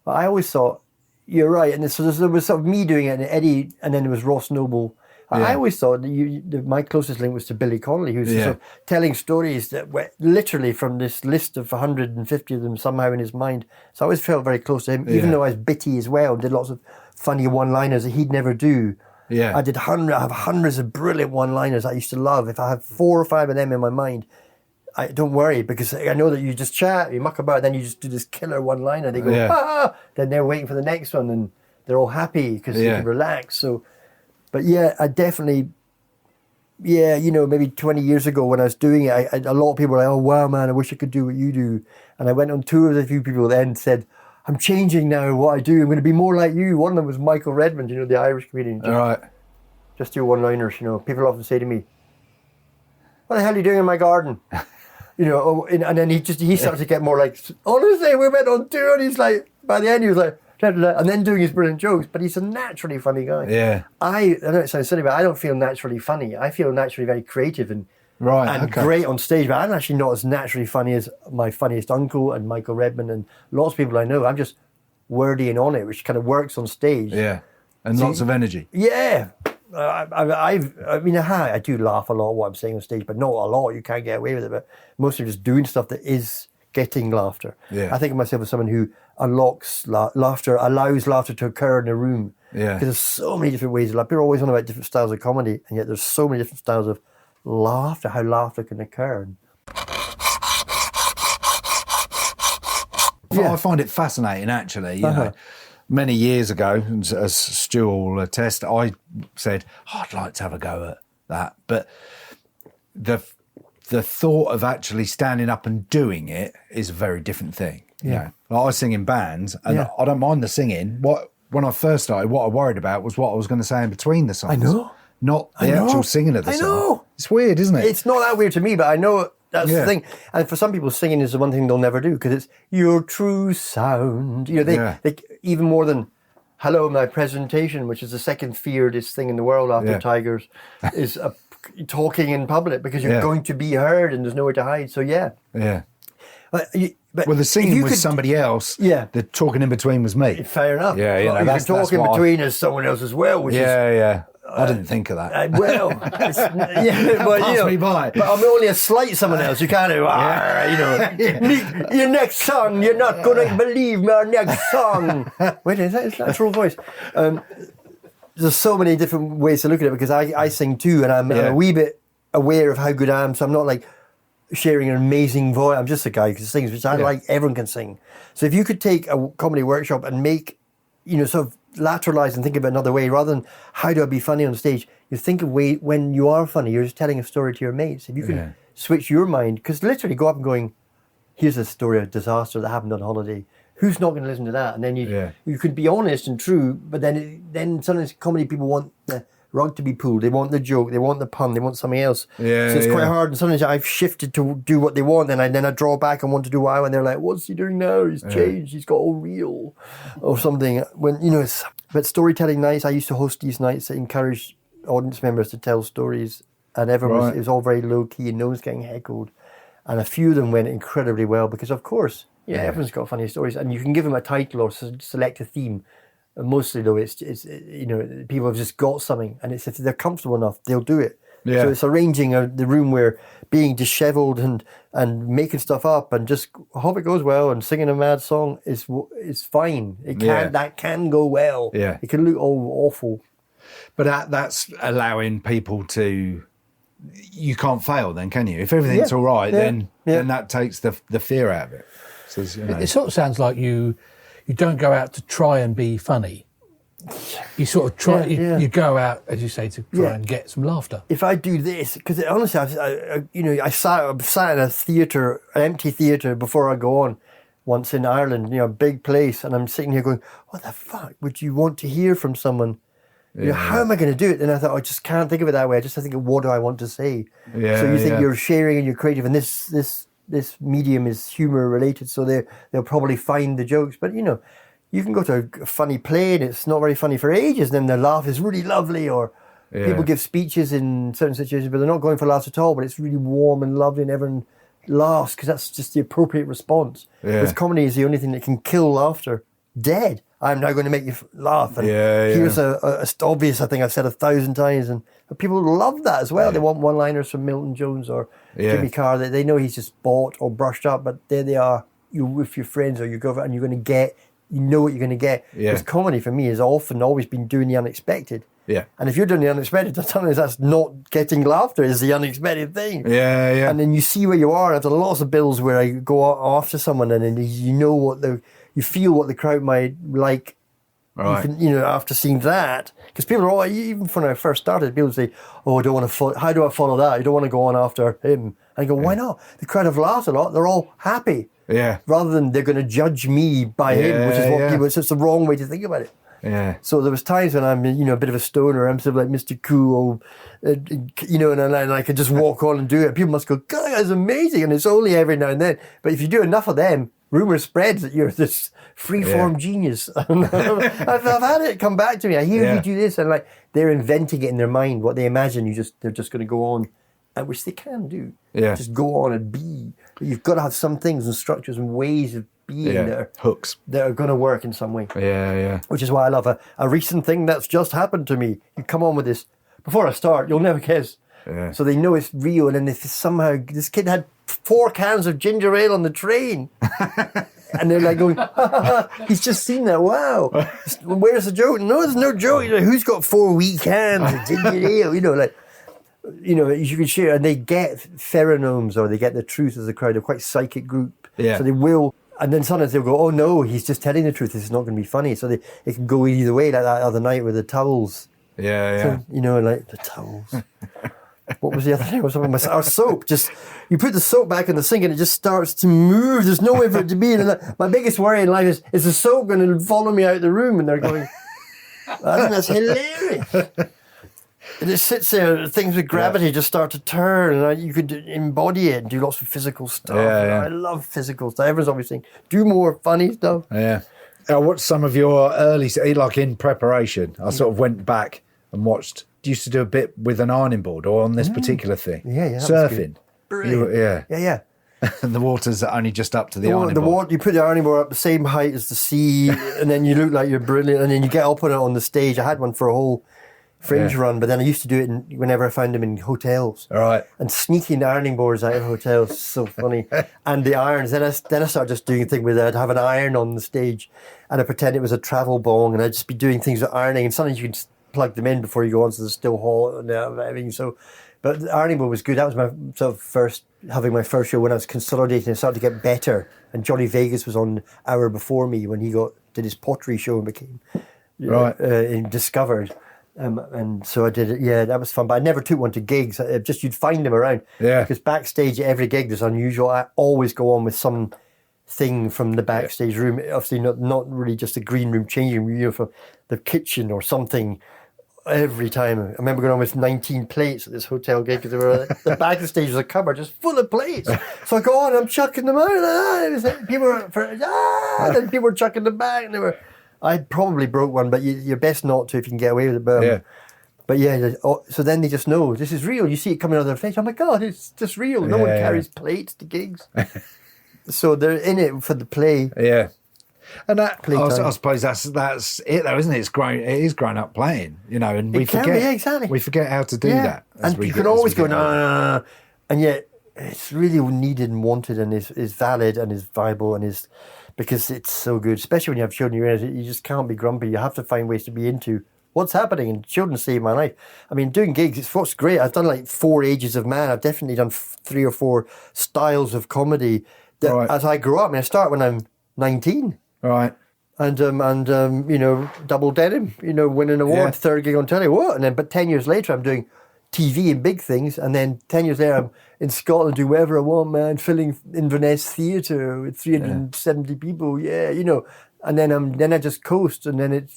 But I always thought, you're right. And so there was sort of me doing it, and Eddie, and then there was Ross Noble. I always thought that my closest link was to Billy Connolly, who was sort of telling stories that were literally from this list of 150 of them somehow in his mind. So I always felt very close to him, even though I was bitty as well, and did lots of funny one-liners that he'd never do. I have hundreds of brilliant one-liners I used to love. If I have 4 or 5 of them in my mind, don't worry, because I know that you just chat, you muck about, then you just do this killer one-liner. They go, then they're waiting for the next one, and they're all happy because they can relax. So. But I definitely, maybe 20 years ago when I was doing it, a lot of people were like, oh, wow, man, I wish I could do what you do. And I went on tour with a few people then said, I'm changing now what I do. I'm going to be more like you. One of them was Michael Redmond, the Irish comedian. Just do one-liners, People often say to me, what the hell are you doing in my garden? You know, and then he starts to get more like, honestly, we went on tour, and he's like, by the end he was like, and then doing his brilliant jokes, but he's a naturally funny guy. Yeah. I know it sounds silly, but I don't feel naturally funny. I feel naturally very creative and great on stage, but I'm actually not as naturally funny as my funniest uncle and Michael Redman and lots of people I know. I'm just wordy and on it, which kind of works on stage. Yeah, and lots of energy. Yeah. I do laugh a lot what I'm saying on stage, but not a lot. You can't get away with it, but mostly just doing stuff that is getting laughter. Yeah. I think of myself as someone who unlocks laughter, allows laughter to occur in a room. Yeah. Because there's so many different ways. Like, people are always on about different styles of comedy, and yet there's so many different styles of laughter, how laughter can occur. I find it fascinating, actually. You know, many years ago, as Stuart will attest, I said, I'd like to have a go at that. But the thought of actually standing up and doing it is a very different thing. Yeah. You know? Like, I sing in bands, and I don't mind the singing. When I first started, what I worried about was what I was going to say in between the songs. I know. Not the actual singing of the song. I know. It's weird, isn't it? It's not that weird to me, but I know that's the thing. And for some people, singing is the one thing they'll never do, because it's your true sound. You know, they even more than "Hello, my presentation," which is the second fearedest thing in the world after Tigers, is talking in public, because you're going to be heard and there's nowhere to hide. So yeah. But the singing was somebody else. Yeah. The talking in between was me. Fair enough. Yeah, you know, that's talk in between as someone else as well. Which is, I didn't think of that. Pass me by. But I'm only a slight someone else. You can't, your next song, you're not going to believe my next song. Wait, is that his natural voice? There's so many different ways to look at it, because I sing too, and I'm a wee bit aware of how good I am, so I'm not like sharing an amazing voice. I'm just a guy who sings, which I like. Everyone can sing. So if you could take a comedy workshop and make, sort of lateralize and think about another way, rather than how do I be funny on stage, you think of way when you are funny, you're just telling a story to your mates. If you can switch your mind, because literally go up and going, here's a story of disaster that happened on holiday. Who's not going to listen to that? And then you could be honest and true, but then sometimes comedy people want the rug to be pulled. They want the joke, they want the pun, they want something else. So it's quite hard. And sometimes I've shifted to do what they want, and then I draw back and want to do what I want. And they're like, "What's he doing now? He's changed. He's got all real," or something. When but storytelling nights, I used to host these nights that encouraged audience members to tell stories, and everyone it was all very low key, and no one's getting heckled. And a few of them went incredibly well, because of course, everyone's got funny stories, and you can give them a title or select a theme. Mostly though, it's people have just got something, and it's if they're comfortable enough, they'll do it. Yeah. So it's arranging the room where being dishevelled and making stuff up and just hope it goes well, and singing a mad song is fine. That can go well. Yeah. It can look all awful, but that's allowing people to. You can't fail then, can you? If everything's all right, then that takes the fear out of it. So, It sort of sounds like you don't go out to try and be funny. You sort of try. You go out, as you say, to try and get some laughter. If I do this, because honestly, I sat in a theatre, an empty theatre, before I go on, once in Ireland, a big place, and I'm sitting here going, "What the fuck would you want to hear from someone? How am I going to do it?" And I thought, I just can't think of it that way. I just think, what do I want to say? So you think you're sharing and you're creative, and this medium is humour related, so they'll probably find the jokes. But you can go to a funny play and it's not very funny for ages, and then the laugh is really lovely. Or people give speeches in certain situations, but they're not going for laughs at all, but it's really warm and lovely, and everyone laughs because that's just the appropriate response. Because comedy is the only thing that can kill laughter dead. I'm now going to make you laugh. And here's a obvious, I think I've said 1,000 times, and people love that as well. They want one-liners from Milton Jones or Jimmy Carr. They know he's just bought or brushed up, but there they are. You're with your friends or your girlfriend, and you're going to get, what you're going to get. Because comedy for me has often always been doing the unexpected. Yeah. And if you're doing the unexpected, sometimes that's not getting laughter, is the unexpected thing. Yeah, yeah. And then you see where you are. I've done lots of bills where I go after someone, and then you feel what the crowd might like. Right. After seeing that, because people are all, even when I first started, people would say, "Oh, I don't want to follow. How do I follow that? I don't want to go on after him." And I go, "Why not? The crowd have laughed a lot. They're all happy." Yeah. Rather than they're going to judge me by him, which is what people. It's just the wrong way to think about it. Yeah. So there was times when I'm, a bit of a stoner. I'm sort of like Mr. Cool, and I could just walk on and do it. People must go, God, that's amazing. And it's only every now and then. But if you do enough of them, rumor spreads that you're this free-form genius. I've had it come back to me. I hear you do this, and like they're inventing it in their mind. What they imagine, they're just going to go on, which they can do. Yeah. Just go on and be. But you've got to have some things and structures and ways of being there. Hooks. That are going to work in some way. Yeah. Which is why I love a recent thing that's just happened to me. You come on with this. Before I start, you'll never guess. Yeah. So they know it's real, and then if somehow this kid had 4 cans of ginger ale on the train. And they're like going, ha, ha, ha, he's just seen that, wow. Where's the joke? No, there's no joke. Who's got 4 wee cans of ginger ale? You can share, and they get pheromones, or they get the truth of the crowd. They're quite psychic group. Yeah. So they will, and then sometimes they'll go, oh no, he's just telling the truth. This is not going to be funny. So it can go either way, like that other night with the towels. Yeah. So, like the towels. What was the other thing? Our soap. Just you put the soap back in the sink and it just starts to move. There's nowhere for it to be. And my biggest worry in life is the soap going to follow me out the room? And they're going, I think that's hilarious. And it sits there. Things with gravity just start to turn, and you could embody it and do lots of physical stuff. Yeah. I love physical stuff. Everyone's always saying, do more funny stuff. Yeah. What's some of your early, like in preparation? I sort of went back and watched. Used to do a bit with an ironing board or on this particular thing. Yeah. Surfing. Brilliant. Yeah. And the water's only just up to the ironing board. You put the ironing board up the same height as the sea, and then you look like you're brilliant, and then you get up on it on the stage. I had one for a whole Fringe run, but then I used to do it whenever I found them in hotels. All right. And sneaking the ironing boards out of hotels is so funny. And the irons. Then I started just doing a thing with it. I'd have an iron on the stage, and I pretend it was a travel bong, and I'd just be doing things with ironing. And sometimes you can plug them in before you go on, so they're still hot and everything. So, but the ironing board was good. That was my sort of having my first show when I was consolidating. It started to get better. And Johnny Vegas was on hour before me when he did his pottery show and became discovered. And so I did it. Yeah, that was fun. But I never took one to gigs. Just you'd find them around. Yeah. Because backstage at every gig there's unusual. I always go on with some thing from the backstage room. Obviously not really just a green room, changing room, from the kitchen or something. Every time. I remember going on with 19 plates at this hotel gig because the back of the stage was a cupboard just full of plates. So I go on, I'm chucking them out. People were chucking them back, and I probably broke one, but you're best not to if you can get away with it. But so then they just know this is real. You see it coming out of their face. Oh my God, it's just real. No one carries plates to gigs. So they're in it for the play. Yeah. And that, I suppose that's it, though, isn't it? It is grown up playing, and we forget. Exactly. We forget how to do that. And you can always go, no, and yet it's really needed and wanted, and is valid and is viable and is because it's so good. Especially when you have children, you just can't be grumpy. You have to find ways to be into what's happening, and children saved my life. I mean, doing gigs, it's what's great. I've done like 4 ages of man. I've definitely done 3 or 4 styles of comedy. As I grow up, I start when I'm 19. Right. And double denim, winning an award, 3rd gig on telly, but 10 years later I'm doing TV and big things, and then 10 years later I'm in Scotland doing whatever I want, man, filling Inverness Theatre with 370 people, and then I just coast, and then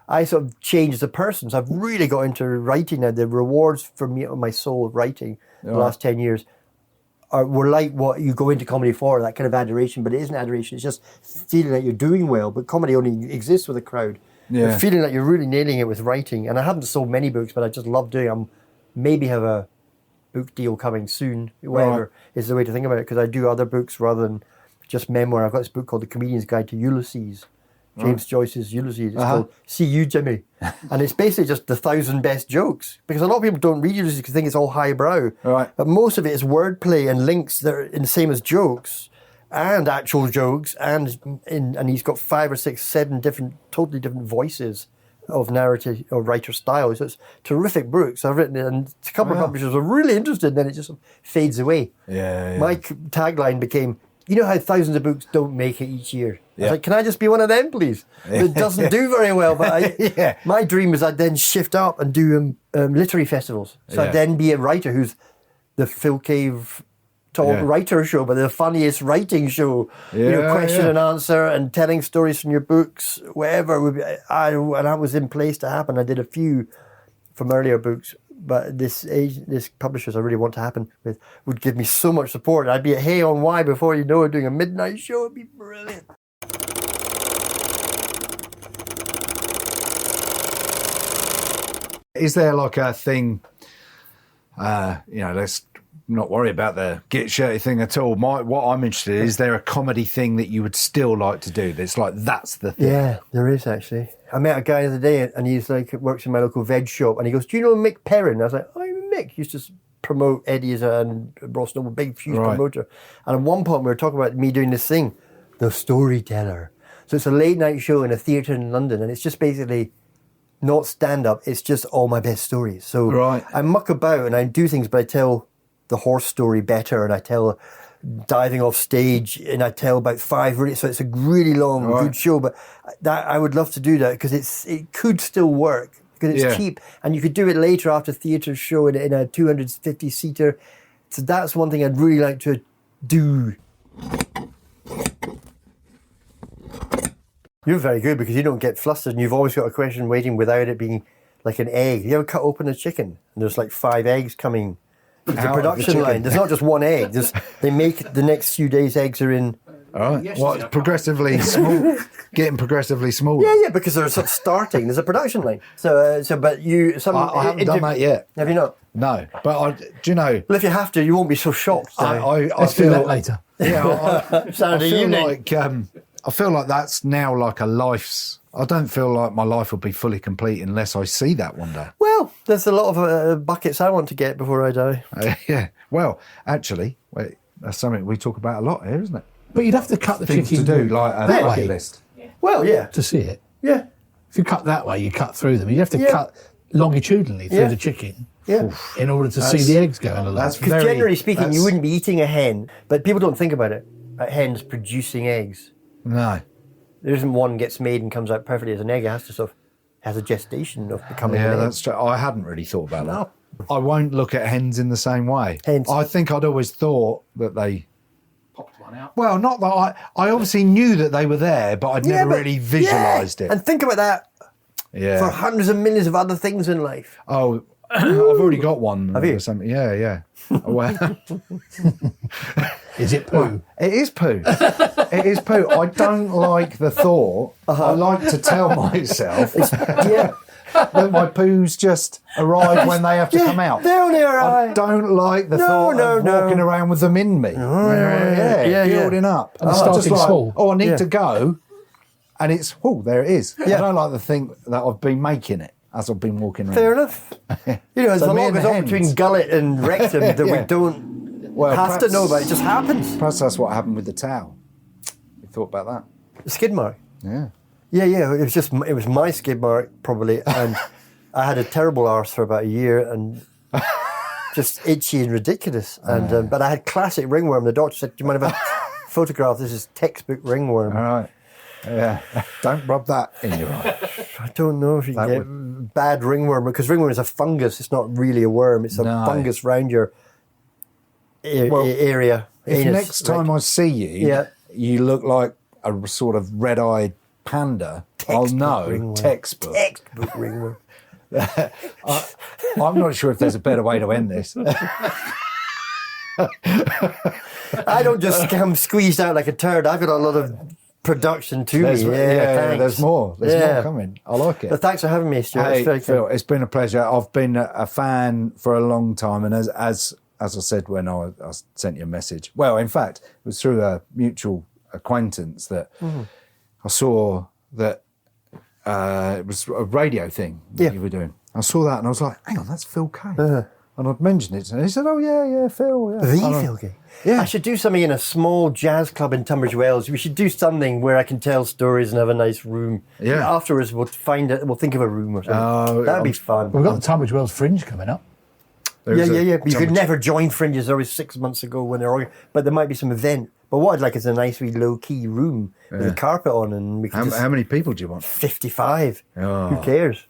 I sort of change as a person. So I've really got into writing now. The rewards for me on my soul of writing the last 10 years were like what you go into comedy for, that kind of adoration, but it isn't adoration, it's just feeling like you're doing well. But comedy only exists with a crowd. Yeah. Feeling like you're really nailing it with writing. And I haven't sold many books, but I just love doing it. I maybe have a book deal coming soon, whatever is the way to think about it, because I do other books rather than just memoir. I've got this book called The Comedian's Guide to Ulysses, James Joyce's Ulysses. It's called See You, Jimmy. And it's basically just the 1,000 best jokes. Because a lot of people don't read Ulysses because they think it's all highbrow. Right. But most of it is wordplay and links that are the same as jokes and actual jokes. And he's got 5 or 6, 7 totally different voices of narrative or writer style. So it's terrific books. I've written it, and a couple of publishers were really interested, and then it just fades away. My tagline became, you know how thousands of books don't make it each year? I was like, can I just be one of them, please? It doesn't do very well, but my dream was I'd then shift up and do literary festivals. So I'd then be a writer who's the Phil Cave talk writer show, but the funniest writing show. Question and answer and telling stories from your books, whatever. And that was in place to happen. I did a few from earlier books, but this publishers I really want to happen with would give me so much support. I'd be at Hay on Wye before you know it, doing a midnight show. It'd be brilliant. Is there like a thing, let's not worry about the get shirty thing at all. What I'm interested in, is there a comedy thing that you would still like to do? That's like, that's the thing. Yeah, there is actually. I met a guy the other day and he's like, works in my local veg shop, and he goes, do you know Mick Perrin? I was like, oh, Mick. He used to promote Eddie as a Ross Noble, big, huge promoter. And at one point we were talking about me doing this thing, The Storyteller. So it's a late night show in a theatre in London, and it's just basically not stand-up, it's just all my best stories. So I muck about and I do things, but I tell the horse story better, and I tell diving off stage, and I tell about 5 really, so it's a really long, good show. But that I would love to do that because it could still work because it's cheap, and you could do it later after theatre show in a 250-seater. So that's one thing I'd really like to do. You're very good because you don't get flustered, and you've always got a question waiting without it being like an egg. You ever cut open a chicken and there's like 5 eggs coming? It's a production line. There's not just one egg. They make the next few days eggs are in. All right. It's progressively small, getting progressively smaller. Yeah, because they're sort of starting. There's a production line. So, but you. I haven't done that yet. Have you not? No, but do you know? Well, if you have to, you won't be so shocked. So. Let's do that later. Yeah, Saturday evening. I feel like that's now like a life's. I don't feel like my life will be fully complete unless I see that one day. Well, there's a lot of buckets I want to get before I die. Yeah. Well, actually, that's something we talk about a lot here, isn't it? But you'd have to cut the Things chicken to do, like a bucket list. Well, yeah. to see it. Yeah. If you cut that way, you cut through them. You'd have to cut longitudinally through the chicken in order to see the eggs going along. Because generally speaking, you wouldn't be eating a hen, but people don't think about it. A hen's producing eggs. No. There isn't one gets made and comes out perfectly as an egg. It has to sort of has a gestation of becoming an egg. That's true. I hadn't really thought about that. I won't look at hens in the same way. Hens. I think I'd always thought that they Popped one out. Well, not that I obviously knew that they were there, but I'd never really visualised it. And think about that for hundreds of millions of other things in life. Oh, I've already got one. Have you? Yeah. Well, Is it poo? it is poo. It is poo. I don't like the thought. I like to tell myself that my poos just arrive when they have to come out. There they are. I don't like the thought of walking around with them in me. Building up. And I'm starting just like, small. I need to go. And it's, there it is. I don't like the thing that I've been making it as I've been walking around. Fair enough. There's a lot goes on hens. between gullet and rectum that we don't have to know about. It just happens. Perhaps that's what happened with the towel. You thought about that? The skid mark. Yeah. Yeah. It was my skid mark probably, and I had a terrible arse for about a year and just itchy and ridiculous. And but I had classic ringworm. The doctor said, "Do you mind if I photograph? This is textbook ringworm." All right. Yeah. Don't rub that in your eye. I don't know if you can get bad ringworm, because ringworm is a fungus. It's not really a worm. It's a fungus round your area. If next time I see you, you look like a sort of red-eyed panda, I'll know. Ringworm. Textbook ringworm. I'm not sure if there's a better way to end this. I don't just come squeezed out like a turd. I've got a lot of production to me. There's more. There's more coming. I like it. But thanks for having me, Stuart. Hey, it's very Phil, cool. it's been a pleasure. I've been a fan for a long time, and as I said when I sent you a message, well, in fact, it was through a mutual acquaintance that I saw that it was a radio thing that you were doing. I saw that and I was like, hang on, that's Phil Kay. And I'd mentioned it, and he said, "Oh yeah, Phil." Yeah. The Phil Kay. Yeah. I should do something in a small jazz club in Tunbridge Wells. We should do something where I can tell stories and have a nice room. Yeah. Afterwards, we'll think of a room or something. That'd be fun. We've got the Tunbridge Wells Fringe coming up. Yeah. You could never join Fringes. There was 6 months ago when they're but there might be some event. But what I'd like is a nice wee low-key room with a carpet on, and we can How many people do you want? 55. Oh. Who cares?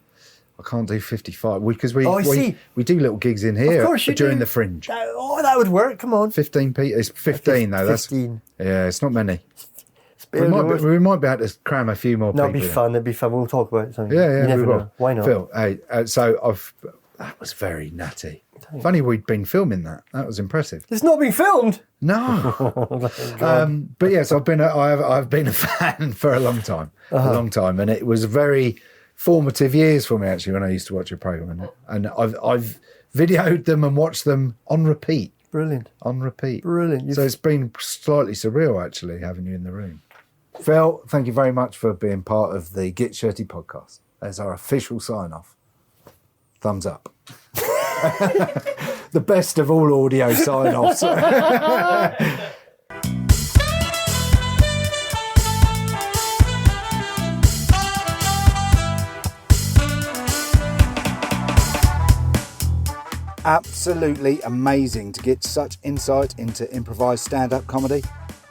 I can't do 55 because I see. we do little gigs in here Of course you during do. the Fringe. That would work. Come on. 15 Peter. It's 15 though. 15. It's not many. We It'd might be able to cram a few more people. be fun. It'd be fun. We'll talk about it. So Yeah, you never we will. know. Why not? Phil, hey, that was very nutty. Funny we'd been filming that. That was impressive. It's not being filmed. No. But yes, I've been a fan for a long time. And it was very formative years for me actually when I used to watch your program, and I've videoed them and watched them on repeat. Brilliant. On repeat. Brilliant. So it's been slightly surreal actually having you in the room. Phil, thank you very much for being part of the Get Shirty podcast. As our official sign off. Thumbs up. The best of all audio sign offs. Absolutely amazing to get such insight into improvised stand-up comedy.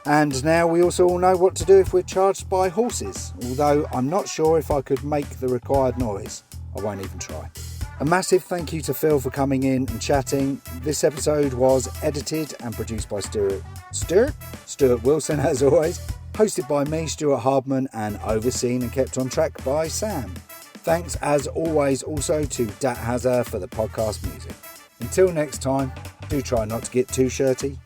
And now we also all know what to do if we're charged by horses, although I'm not sure if I could make the required noise. I won't even try. A massive thank you to Phil for coming in and chatting. This episode was edited and produced by Stuart Wilson, as always, hosted by me, Stuart Hardman, and overseen and kept on track by Sam. Thanks as always also to Dat Hazard for the podcast music. Until next time, do try not to get too shirty.